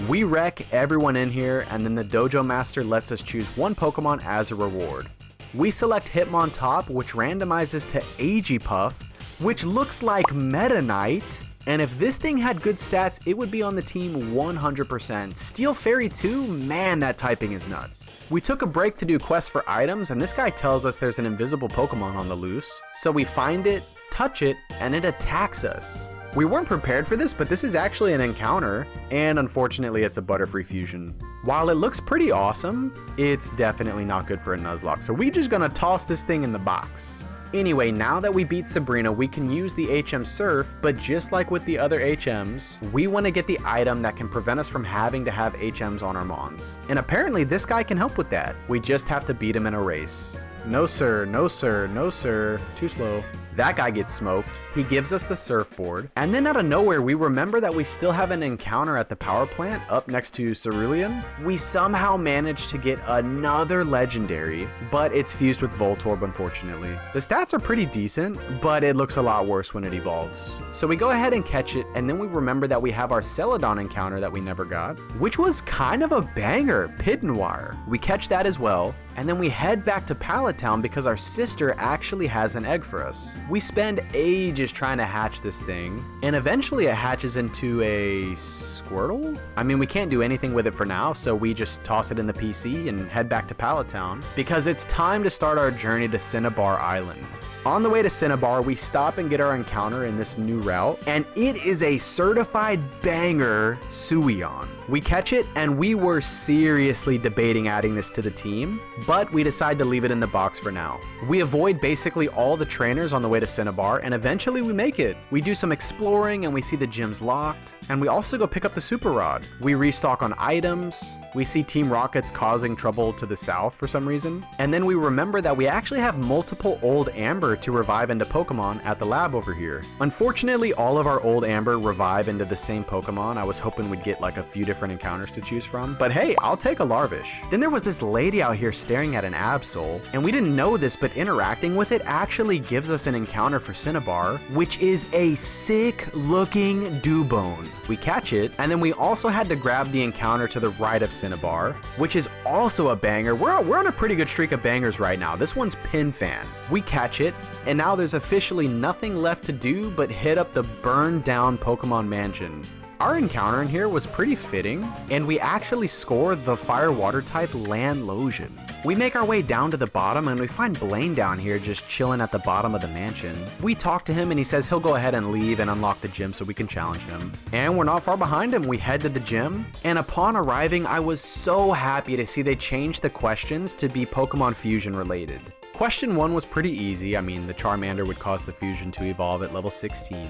We wreck everyone in here, and then the dojo master lets us choose 1 Pokemon as a reward. We select Hitmontop, which randomizes to Aegipuff, which looks like Meta Knight. And if this thing had good stats, it would be on the team 100%. Steel Fairy too? Man, that typing is nuts. We took a break to do quests for items, and this guy tells us there's an invisible Pokemon on the loose. So we find it, touch it, and it attacks us. We weren't prepared for this, but this is actually an encounter, and unfortunately it's a Butterfree fusion. While it looks pretty awesome, it's definitely not good for a Nuzlocke, so we're just gonna toss this thing in the box. Anyway, now that we beat Sabrina, we can use the HM Surf, but just like with the other HMs, we want to get the item that can prevent us from having to have HMs on our Mons. And apparently this guy can help with that. We just have to beat him in a race. No sir, no sir, no sir, too slow. That guy gets smoked. He gives us the surfboard. And then out of nowhere, we remember that we still have an encounter at the power plant up next to Cerulean. We somehow managed to get another legendary, but it's fused with Voltorb, unfortunately. The stats are pretty decent, but it looks a lot worse when it evolves. So we go ahead and catch it, and then we remember that we have our Celadon encounter that we never got, which was kind of a banger, Pit Noir. We catch that as well. And then we head back to Pallet Town because our sister actually has an egg for us. We spend ages trying to hatch this thing, and eventually it hatches into a Squirtle? I mean, we can't do anything with it for now, so we just toss it in the PC and head back to Pallet Town because it's time to start our journey to Cinnabar Island. On the way to Cinnabar, we stop and get our encounter in this new route, and it is a certified banger Suion. We catch it, and we were seriously debating adding this to the team, but we decide to leave it in the box for now. We avoid basically all the trainers on the way to Cinnabar, and eventually we make it. We do some exploring, and we see the gyms locked, and we also go pick up the Super Rod. We restock on items, we see Team Rocket's causing trouble to the south for some reason, and then we remember that we actually have multiple old Amber to revive into Pokemon at the lab over here. Unfortunately, all of our old Amber revive into the same Pokemon. I was hoping we'd get like a few different encounters to choose from, but hey, I'll take a Larvish. Then there was this lady out here staring at an Absol, and we didn't know this, but interacting with it actually gives us an encounter for Cinnabar, which is a sick looking Dewbone. We catch it, and then we also had to grab the encounter to the right of Cinnabar, which is also a banger. We're on a pretty good streak of bangers right now. This one's Pin Fan. We catch it, and now there's officially nothing left to do but hit up the burned down Pokemon Mansion. Our encounter in here was pretty fitting, and we actually score the Fire Water type Landlosion. We make our way down to the bottom, and we find Blaine down here just chilling at the bottom of the mansion. We talk to him, and he says he'll go ahead and leave and unlock the gym so we can challenge him. And we're not far behind him. We head to the gym, and upon arriving, I was so happy to see they changed the questions to be Pokemon Fusion related. Question 1 was pretty easy. I mean, the Charmander would cause the fusion to evolve at level 16.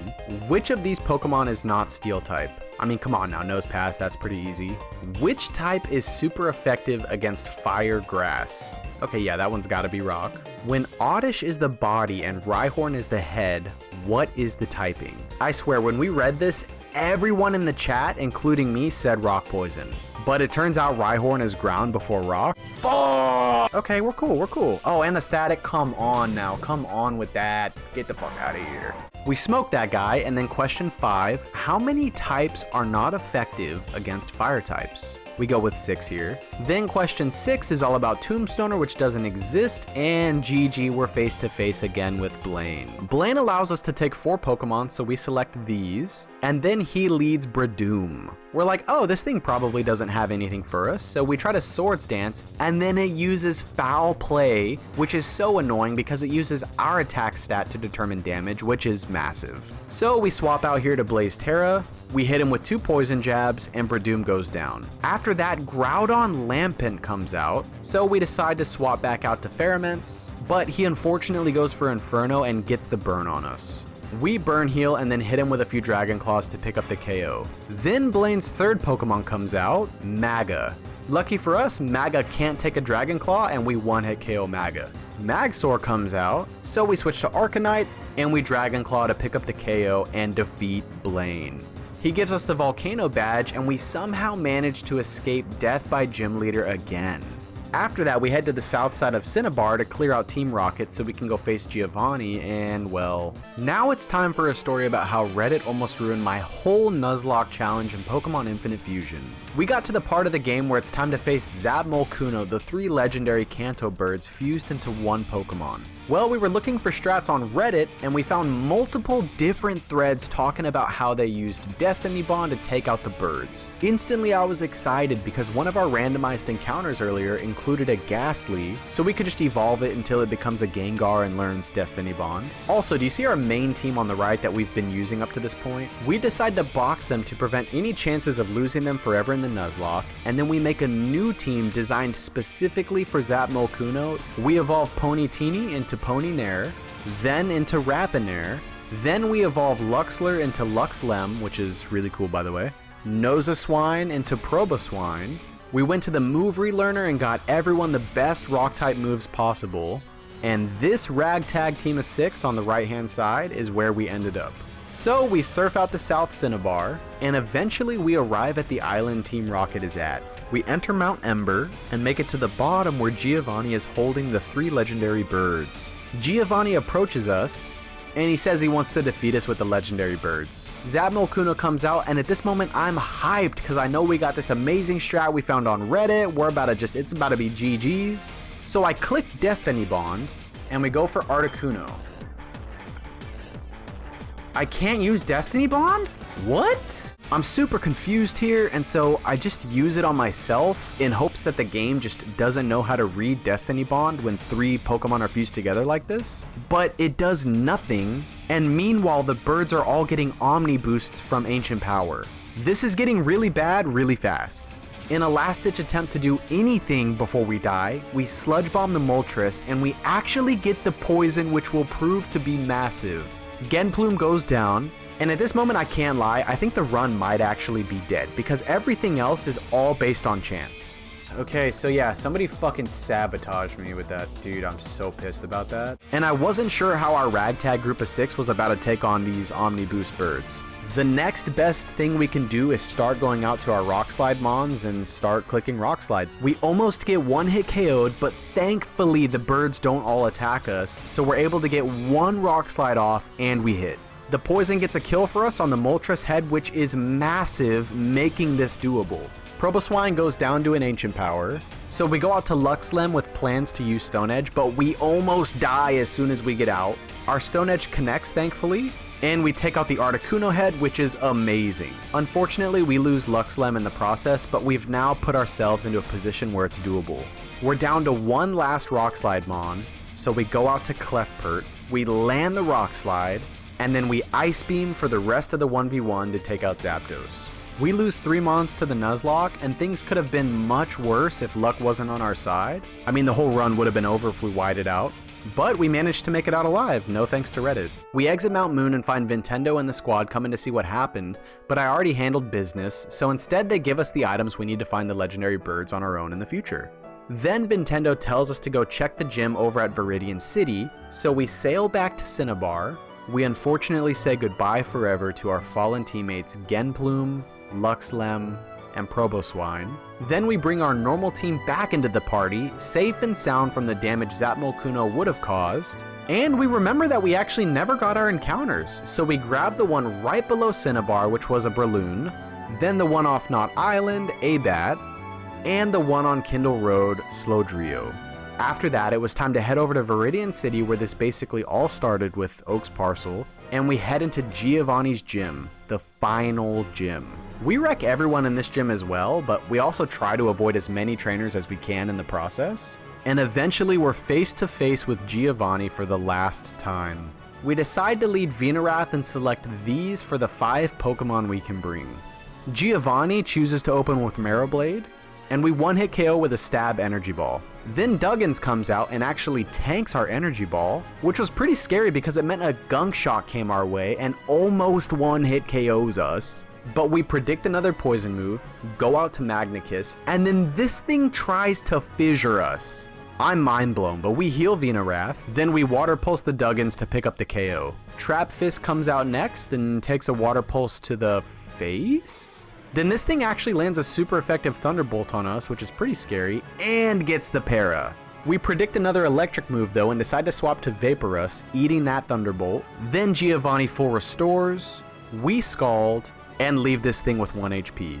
Which of these Pokemon is not Steel type? I mean, come on now, Nose Pass, that's pretty easy. Which type is super effective against Fire Grass? Okay, yeah, that one's gotta be Rock. When Oddish is the body and Rhyhorn is the head, what is the typing? I swear, when we read this, everyone in the chat, including me, said Rock Poison. but it turns out Rhyhorn is ground before rock. Fuck! Okay, we're cool, we're cool. Oh, and the static, come on now, come on with that. Get the fuck out of here. We smoke that guy, and then question 5, how many types are not effective against fire types? We go with 6 here. Then question 6 is all about Tombstoner, which doesn't exist, and GG, we're face to face again with Blaine. Blaine allows us to take 4 Pokemon, so we select these, and then he leads Bridoom. We're like, oh, this thing probably doesn't have anything for us, so we try to Swords Dance, and then it uses Foul Play, which is so annoying because it uses our attack stat to determine damage, which is massive. So we swap out here to Blaze Terra, we hit him with 2 poison jabs, and Bridoom goes down. After that, Groudon Lampent comes out, so we decide to swap back out to Pheromones, but he unfortunately goes for Inferno and gets the burn on us. We burn heal and then hit him with a few Dragon Claws to pick up the KO. Then Blaine's third Pokemon comes out, Maga. Lucky for us, Maga can't take a Dragon Claw and we one-hit KO Maga. Magsaur comes out, so we switch to Arcanine and we Dragon Claw to pick up the KO and defeat Blaine. He gives us the Volcano badge and we somehow manage to escape death by Gym Leader again. After that, we head to the south side of Cinnabar to clear out Team Rocket so we can go face Giovanni, and well, now it's time for a story about how Reddit almost ruined my whole Nuzlocke challenge in Pokemon Infinite Fusion. We got to the part of the game where it's time to face ZAPMOLCUNO, the 3 legendary Kanto birds fused into one Pokemon. Well, we were looking for strats on Reddit, and we found multiple different threads talking about how they used Destiny Bond to take out the birds. Instantly, I was excited because one of our randomized encounters earlier included a Ghastly, so we could just evolve it until it becomes a Gengar and learns Destiny Bond. Also, do you see our main team on the right that we've been using up to this point? We decide to box them to prevent any chances of losing them forever in the Nuzlocke, and then we make a new team designed specifically for ZAPMOLCUNO. We evolve Ponytini into Ponynair, then into Rapinair, then we evolve Luxler into Luxlem, which is really cool by the way, Nosaswine into Proboswine. We went to the move relearner and got everyone the best rock type moves possible, and this ragtag team of 6 on the right hand side is where we ended up. So we surf out to South Cinnabar, and eventually we arrive at the island Team Rocket is at. We enter Mount Ember, and make it to the bottom where Giovanni is holding the 3 legendary birds. Giovanni approaches us, and he says he wants to defeat us with the legendary birds. ZAPMOLCUNO comes out, and at this moment I'm hyped because I know we got this amazing strat we found on Reddit. It's about to be GG's. So I click Destiny Bond, and we go for Articuno. I can't use Destiny Bond? What? I'm super confused here, and so I just use it on myself in hopes that the game just doesn't know how to read Destiny Bond when 3 Pokemon are fused together like this. But it does nothing, and meanwhile the birds are all getting Omni boosts from Ancient Power. This is getting really bad really fast. In a last-ditch attempt to do anything before we die, we Sludge Bomb the Moltres, and we actually get the poison, which will prove to be massive. Genplume goes down, and at this moment I can't lie, I think the run might actually be dead because everything else is all based on chance. Okay, so yeah, somebody fucking sabotaged me with that, dude. I'm so pissed about that. And I wasn't sure how our ragtag group of 6 was about to take on these Omni Boost birds. The next best thing we can do is start going out to our Rock Slide Mons and start clicking Rock Slide. We almost get one hit KO'd, but thankfully the birds don't all attack us, so we're able to get one Rock Slide off and we hit. The poison gets a kill for us on the Moltres head, which is massive, making this doable. Proboswine goes down to an Ancient Power, so we go out to Luxlem with plans to use Stone Edge, but we almost die as soon as we get out. Our Stone Edge connects, thankfully, and we take out the Articuno head, which is amazing. Unfortunately, we lose Luxlem in the process, but we've now put ourselves into a position where it's doable. We're down to one last Rock Slide Mon, so we go out to Clefpert, we land the Rock Slide, and then we Ice Beam for the rest of the 1v1 to take out Zapdos. We lose 3 Mons to the Nuzlocke, and things could have been much worse if luck wasn't on our side. I mean, the whole run would have been over if we whited out. But we managed to make it out alive, no thanks to Reddit. We exit Mount Moon and find Nintendo and the squad coming to see what happened, but I already handled business, so instead they give us the items we need to find the legendary birds on our own in the future. Then Nintendo tells us to go check the gym over at Viridian City, so we sail back to Cinnabar. We unfortunately say goodbye forever to our fallen teammates Genplume, Luxlem, and Proboswine. Then we bring our normal team back into the party, safe and sound from the damage ZAPMOLCUNO would have caused. And we remember that we actually never got our encounters, so we grabbed the one right below Cinnabar, which was a Breloon, then the one off Knot Island, a Bat, and the one on Kindle Road, Slowdrio. After that, it was time to head over to Viridian City, where this basically all started with Oak's Parcel, and we head into Giovanni's gym, the final gym. We wreck everyone in this gym as well, but we also try to avoid as many trainers as we can in the process. And eventually we're face to face with Giovanni for the last time. We decide to lead Venerath and select these for the 5 Pokemon we can bring. Giovanni chooses to open with Marrowblade, and we one-hit KO with a Stab Energy Ball. Then Duggins comes out and actually tanks our Energy Ball, which was pretty scary because it meant a Gunk Shot came our way and almost one-hit KOs us. But we predict another poison move, go out to Magnicus, and then this thing tries to fissure us. I'm mind blown, but we heal Venerath, then we Water Pulse the Duggins to pick up the KO. Trap Fist comes out next and takes a Water Pulse to the face? Then this thing actually lands a super effective Thunderbolt on us, which is pretty scary, and gets the Para. We predict another electric move though and decide to swap to Vaporus, eating that Thunderbolt. Then Giovanni full restores, we Scald, and leave this thing with 1 HP.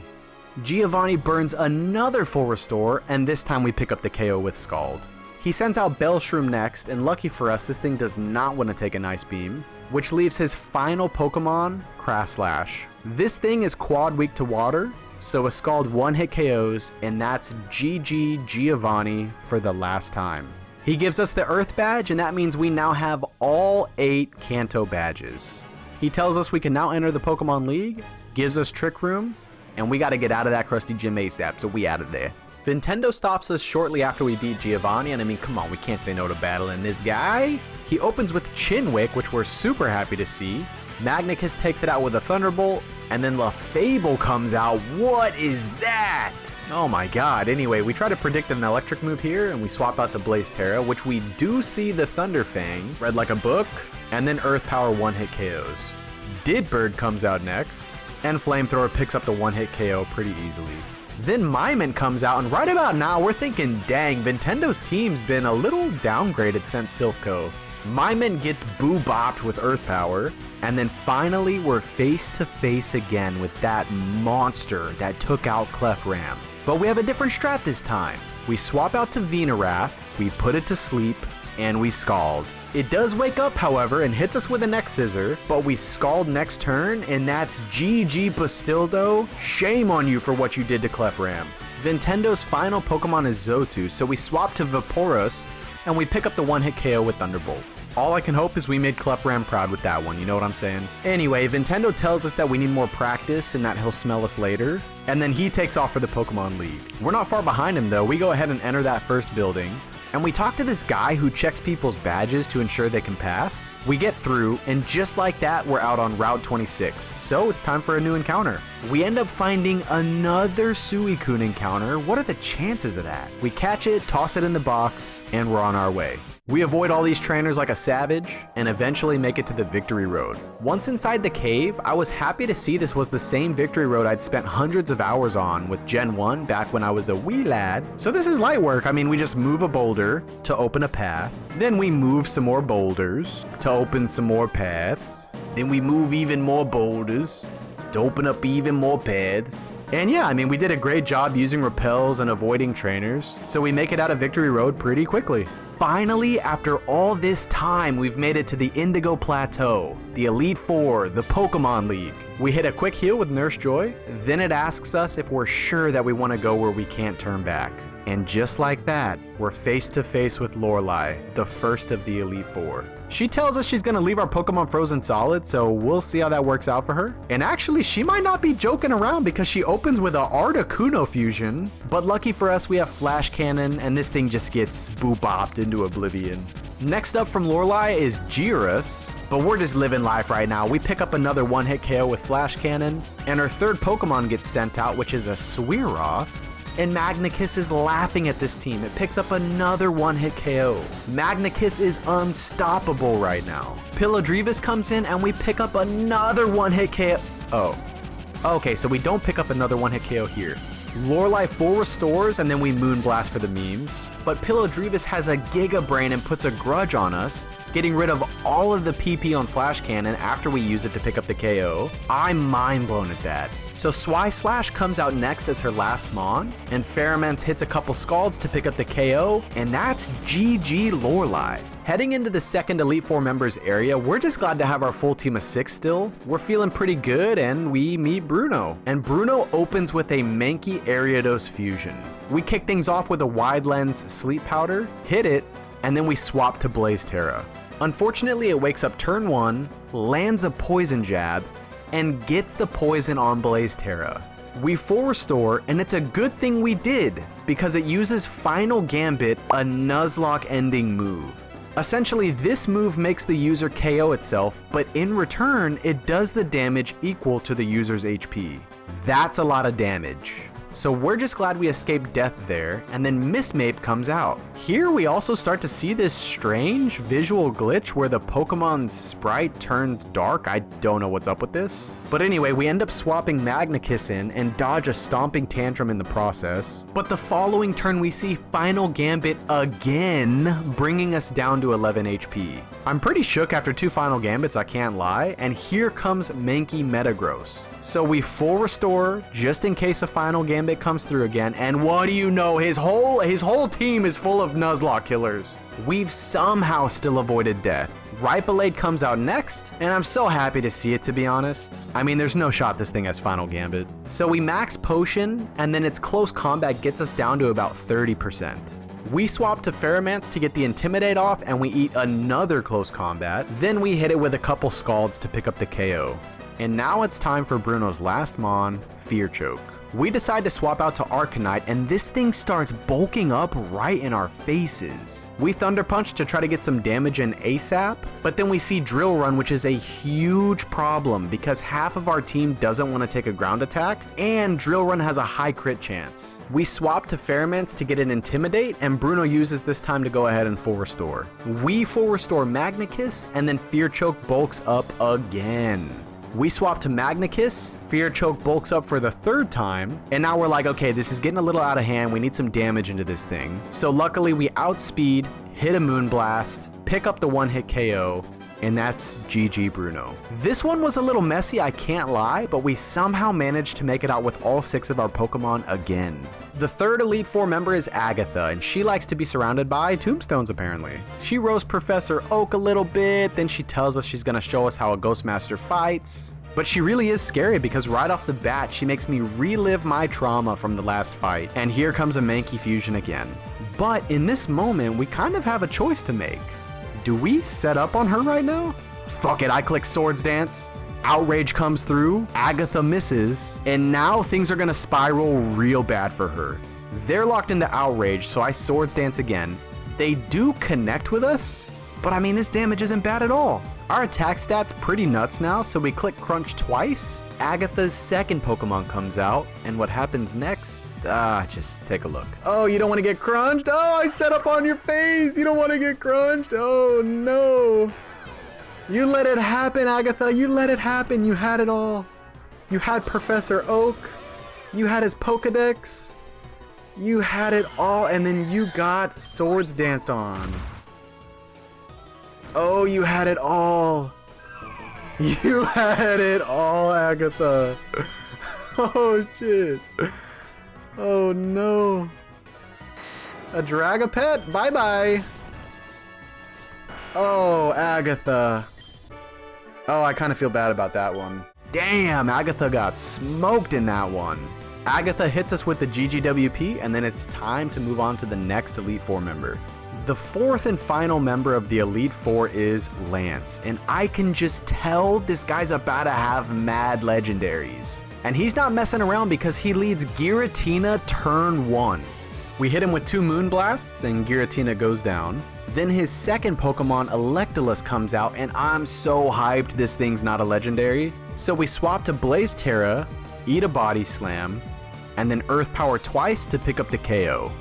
Giovanni burns another full restore, and this time we pick up the KO with Scald. He sends out Bellshroom next, and lucky for us, this thing does not want to take an Ice Beam, which leaves his final Pokemon, Crasslash. This thing is quad weak to water, so a Scald one-hit KOs, and that's GG Giovanni for the last time. He gives us the Earth Badge, and that means we now have all 8 Kanto badges. He tells us we can now enter the Pokemon League, gives us Trick Room, and we gotta get out of that crusty gym ASAP, so we out of there. Nintendo stops us shortly after we beat Giovanni, and I mean, come on, we can't say no to battling this guy. He opens with Chinwick, which we're super happy to see. Magnicus takes it out with a Thunderbolt, and then LaFable comes out. What is that? Oh my god. Anyway, we try to predict an electric move here, and we swap out the Blaze Terra, which we do see the Thunder Fang, read like a book, and then Earth Power one-hit KOs. Didbird comes out next, and Flamethrower picks up the one-hit KO pretty easily. Then Mimant comes out, and right about now we're thinking, dang, Nintendo's team's been a little downgraded since Silphco. Mimant gets boo-bopped with Earth Power, and then finally we're face to face again with that monster that took out Clefram. But we have a different strat this time. We swap out to Venerath, we put it to sleep, and we Scald. It does wake up, however, and hits us with an X-Scissor, but we Scald next turn, and that's GG Bastildo. Shame on you for what you did to Clefram. Nintendo's final Pokemon is Zotu, so we swap to Vaporus, and we pick up the one-hit KO with Thunderbolt. All I can hope is we made Clefram proud with that one, you know what I'm saying? Anyway, Nintendo tells us that we need more practice and that he'll smell us later, and then he takes off for the Pokemon League. We're not far behind him though. We go ahead and enter that first building, and we talk to this guy who checks people's badges to ensure they can pass. We get through, and just like that, we're out on Route 26. So it's time for a new encounter. We end up finding another Suicune encounter. What are the chances of that? We catch it, toss it in the box, and we're on our way. We avoid all these trainers like a savage, and eventually make it to the Victory Road. Once inside the cave, I was happy to see this was the same Victory Road I'd spent hundreds of hours on with Gen 1 back when I was a wee lad. So this is light work. I mean, we just move a boulder to open a path, then we move some more boulders to open some more paths, then we move even more boulders to open up even more paths. And yeah, I mean, we did a great job using repels and avoiding trainers, so we make it out of Victory Road pretty quickly. Finally, after all this time, we've made it to the Indigo Plateau, the Elite Four, the Pokemon League. We hit a quick heal with Nurse Joy, then it asks us if we're sure that we want to go where we can't turn back. And just like that, we're face to face with Lorelei, the first of the Elite Four. She tells us she's gonna leave our Pokemon frozen solid, so we'll see how that works out for her. And actually, she might not be joking around because she opens with a Articuno fusion, but lucky for us, we have Flash Cannon, and this thing just gets boo-bopped into oblivion. Next up from Lorelei is Girus, but we're just living life right now. We pick up another one-hit KO with Flash Cannon, and our third Pokemon gets sent out, which is a Swearoth. And Magnicus is laughing at this team. It picks up another one-hit KO. Magnicus is unstoppable right now. Pilodrevis comes in and we pick up another one-hit KO. Oh. Okay, so we don't pick up another one-hit KO here. Lorelei full restores, and then we Moonblast for the memes. But Pillowdrevis has a Giga Brain and puts a grudge on us, getting rid of all of the PP on Flash Cannon after we use it to pick up the KO. I'm mind blown at that. So Slash comes out next as her last Mon, and Pheromones hits a couple Scalds to pick up the KO, and that's GG Lorelei. Heading into the second Elite Four members area, we're just glad to have our full team of 6 still. We're feeling pretty good, and we meet Bruno. And Bruno opens with a Mankey Ariados fusion. We kick things off with a Wide Lens Sleep Powder, hit it, and then we swap to Blaze Terra. Unfortunately, it wakes up turn 1, lands a Poison Jab, and gets the poison on Blaze Terra. We full restore, and it's a good thing we did, because it uses Final Gambit, a Nuzlocke ending move. Essentially, this move makes the user KO itself, but in return, it does the damage equal to the user's HP. That's a lot of damage. So we're just glad we escaped death there, and then Miss Mape comes out. Here we also start to see this strange visual glitch where the Pokemon sprite turns dark. I don't know what's up with this. But anyway, we end up swapping Magnakiss in and dodge a Stomping Tantrum in the process. But the following turn we see Final Gambit again, bringing us down to 11 HP. I'm pretty shook after 2 Final Gambits, I can't lie, and here comes Mankey Metagross. So we full restore just in case a Final Gambit comes through again, and what do you know, his whole team is full of Nuzlocke killers. We've somehow still avoided death. Ripolade comes out next, and I'm so happy to see it, to be honest. I mean, there's no shot this thing has Final Gambit. So we max Potion, and then its close combat gets us down to about 30%. We swap to Pheromance to get the Intimidate off, and we eat another close combat. Then we hit it with a couple Scalds to pick up the KO. And now it's time for Bruno's last Mon, Fear Choke. We decide to swap out to Arcanite, and this thing starts bulking up right in our faces. We Thunder Punch to try to get some damage in ASAP, but then we see Drill Run, which is a huge problem because half of our team doesn't want to take a ground attack, and Drill Run has a high crit chance. We swap to Pheromance to get an Intimidate, and Bruno uses this time to go ahead and full restore. We full restore Magnakiss, and then Fear Choke bulks up again. We swap to Magnakiss, Fear Choke bulks up for the 3rd time, and now we're like, okay, this is getting a little out of hand, we need some damage into this thing. So luckily we outspeed, hit a Moonblast, pick up the one-hit KO, and that's GG Bruno. This one was a little messy, I can't lie, but we somehow managed to make it out with all 6 of our Pokemon again. The 3rd Elite Four member is Agatha, and she likes to be surrounded by tombstones apparently. She roasts Professor Oak a little bit, then she tells us she's gonna show us how a Ghostmaster fights. But she really is scary because right off the bat, she makes me relive my trauma from the last fight. And here comes a Mankey fusion again. But in this moment, we kind of have a choice to make. Do we set up on her right now? Fuck it, I click Swords Dance. Outrage comes through, Agatha misses, and now things are gonna spiral real bad for her. They're locked into Outrage, so I Swords Dance again. They do connect with us, but I mean, this damage isn't bad at all. Our attack stat's pretty nuts now, so we click Crunch twice. Agatha's 2nd Pokemon comes out, and what happens next? Just take a look. Oh, you don't want to get crunched? Oh, I set up on your face. You don't want to get crunched? Oh, no. You let it happen, Agatha. You let it happen. You had it all. You had Professor Oak. You had his Pokedex. You had it all, and then you got Swords Danced on. Oh, you had it all. You had it all, Agatha. Oh, shit. Oh, no. A Dragapet? Bye-bye. Oh, Agatha. Oh, I kind of feel bad about that one. Damn, Agatha got smoked in that one. Agatha hits us with the GGWP, and then it's time to move on to the next Elite Four member. The 4th and final member of the Elite Four is Lance, and I can just tell this guy's about to have mad legendaries. And he's not messing around because he leads Giratina turn 1. We hit him with 2 Moonblasts, and Giratina goes down. Then his 2nd Pokemon, Electabuzz, comes out, and I'm so hyped this thing's not a legendary. So we swap to Blaze Terra, eat a Body Slam, and then Earth Power twice to pick up the KO.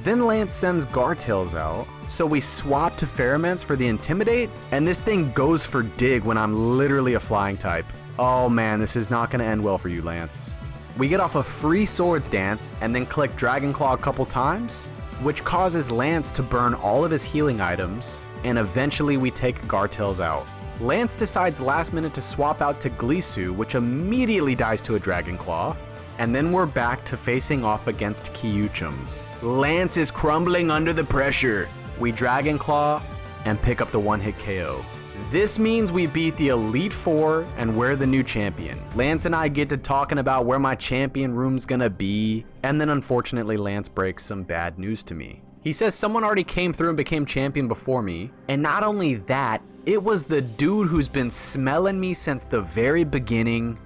Then Lance sends Gartails out, so we swap to Pheromance for the Intimidate, and this thing goes for Dig when I'm literally a flying type. Oh man, this is not going to end well for you, Lance. We get off a free swords dance and then click Dragon Claw a couple times, which causes Lance to burn all of his healing items, and eventually we take Gartels out. Lance decides last minute to swap out to Glisu, which immediately dies to a Dragon Claw, and then we're back to facing off against Kyuchum. Lance is crumbling under the pressure. We Dragon Claw and pick up the one-hit KO. This means we beat the Elite Four and we're the new champion. Lance and I get to talking about where my champion room's gonna be, and then unfortunately Lance breaks some bad news to me. He says someone already came through and became champion before me, and not only that, it was the dude who's been smelling me since the very beginning,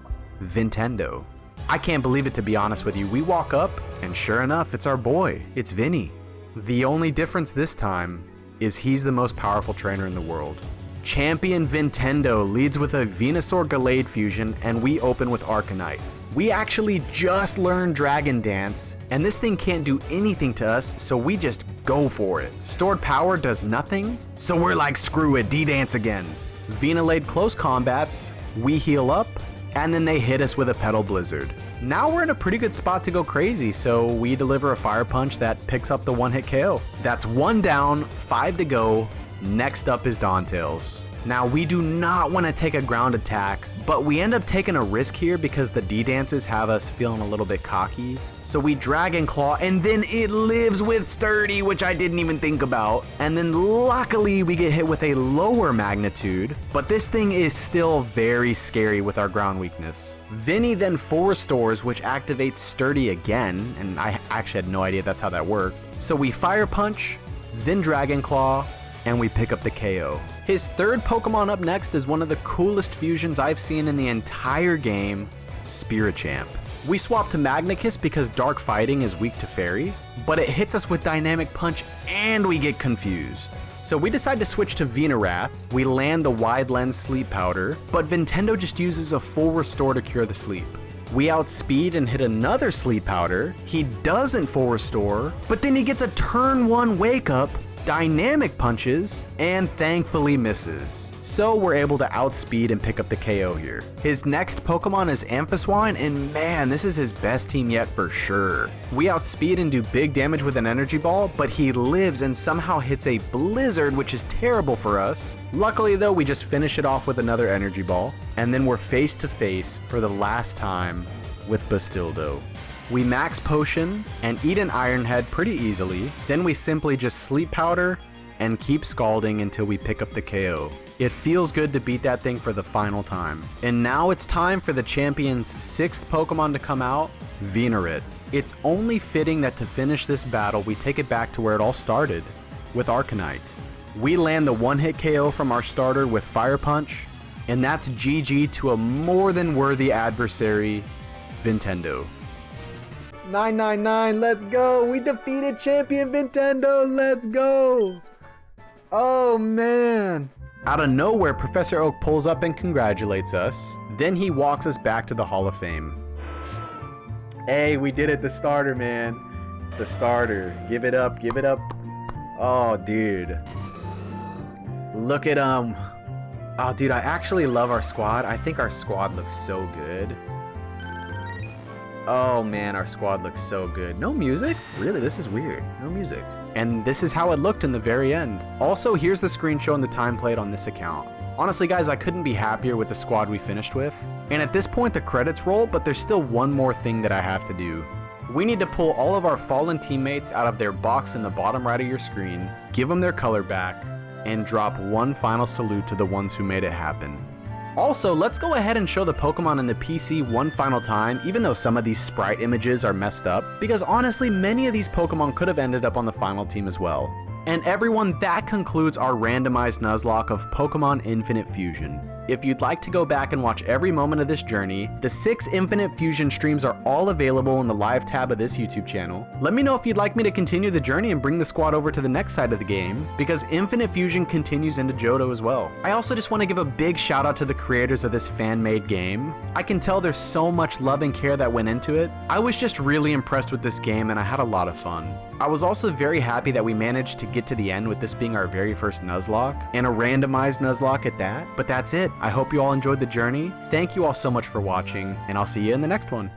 Vintendo. I can't believe it, to be honest with you. We walk up, and sure enough, it's our boy. It's Vinny. The only difference this time is he's the most powerful trainer in the world. Champion Vintendo leads with a Venusaur Gallade fusion, and we open with Arcanite. We actually just learned Dragon Dance, and this thing can't do anything to us, so we just go for it. Stored power does nothing, so we're like, screw it, D-Dance again. Venilade close combats, we heal up, and then they hit us with a Petal Blizzard. Now we're in a pretty good spot to go crazy, so we deliver a Fire Punch that picks up the one-hit KO. That's 1 down, 5 to go. Next up is Dawntails. Now we do not want to take a ground attack, but we end up taking a risk here because the D-Dances have us feeling a little bit cocky. So we Dragon Claw, and then it lives with Sturdy, which I didn't even think about. And then luckily we get hit with a lower magnitude, but this thing is still very scary with our ground weakness. Vinny then full restores, which activates Sturdy again, and I actually had no idea that's how that worked. So we Fire Punch, then Dragon Claw, and we pick up the KO. His third Pokemon up next is one of the coolest fusions I've seen in the entire game, Spirichamp. We swap to Magnicus because Dark Fighting is weak to Fairy, but it hits us with Dynamic Punch and we get confused. So we decide to switch to Venarath. We land the Wide Lens Sleep Powder, but Vintendo just uses a full restore to cure the sleep. We outspeed and hit another Sleep Powder. He doesn't full restore, but then he gets a turn 1 Wake Up, Dynamic Punches, and thankfully misses. So we're able to outspeed and pick up the KO here. His next Pokemon is Amphiswine, and man, this is his best team yet for sure. We outspeed and do big damage with an Energy Ball, but he lives and somehow hits a Blizzard, which is terrible for us. Luckily though, we just finish it off with another Energy Ball, and then we're face to face for the last time with Bastildo. We max potion and eat an Iron Head pretty easily, then we simply just Sleep Powder and keep scalding until we pick up the KO. It feels good to beat that thing for the final time. And now it's time for the champion's 6th Pokemon to come out, Venurit. It's only fitting that to finish this battle we take it back to where it all started, with Arcanite. We land the one-hit KO from our starter with Fire Punch, and that's GG to a more than worthy adversary, Vintendo. 999, let's go! We defeated Champion Vintendo, let's go! Oh man! Out of nowhere, Professor Oak pulls up and congratulates us. Then he walks us back to the Hall of Fame. Hey, we did it, the starter, man. The starter. Give it up, give it up. Oh, dude. Look at Oh, dude, I actually love our squad. I think our squad looks so good. Oh man, our squad looks so good. No music? Really, this is weird. No music. And this is how it looked in the very end. Also, here's the screen showing the time played on this account. Honestly guys, I couldn't be happier with the squad we finished with. And at this point the credits roll, but there's still one more thing that I have to do. We need to pull all of our fallen teammates out of their box in the bottom right of your screen, give them their color back, and drop one final salute to the ones who made it happen. Also, let's go ahead and show the Pokemon in the PC one final time, even though some of these sprite images are messed up, because honestly, many of these Pokemon could have ended up on the final team as well. And everyone, that concludes our randomized Nuzlocke of Pokemon Infinite Fusion. If you'd like to go back and watch every moment of this journey, the 6 Infinite Fusion streams are all available in the live tab of this YouTube channel. Let me know if you'd like me to continue the journey and bring the squad over to the next side of the game, because Infinite Fusion continues into Johto as well. I also just want to give a big shout out to the creators of this fan-made game. I can tell there's so much love and care that went into it. I was just really impressed with this game and I had a lot of fun. I was also very happy that we managed to get to the end with this being our very first Nuzlocke, and a randomized Nuzlocke at that. But that's it. I hope you all enjoyed the journey. Thank you all so much for watching, and I'll see you in the next one.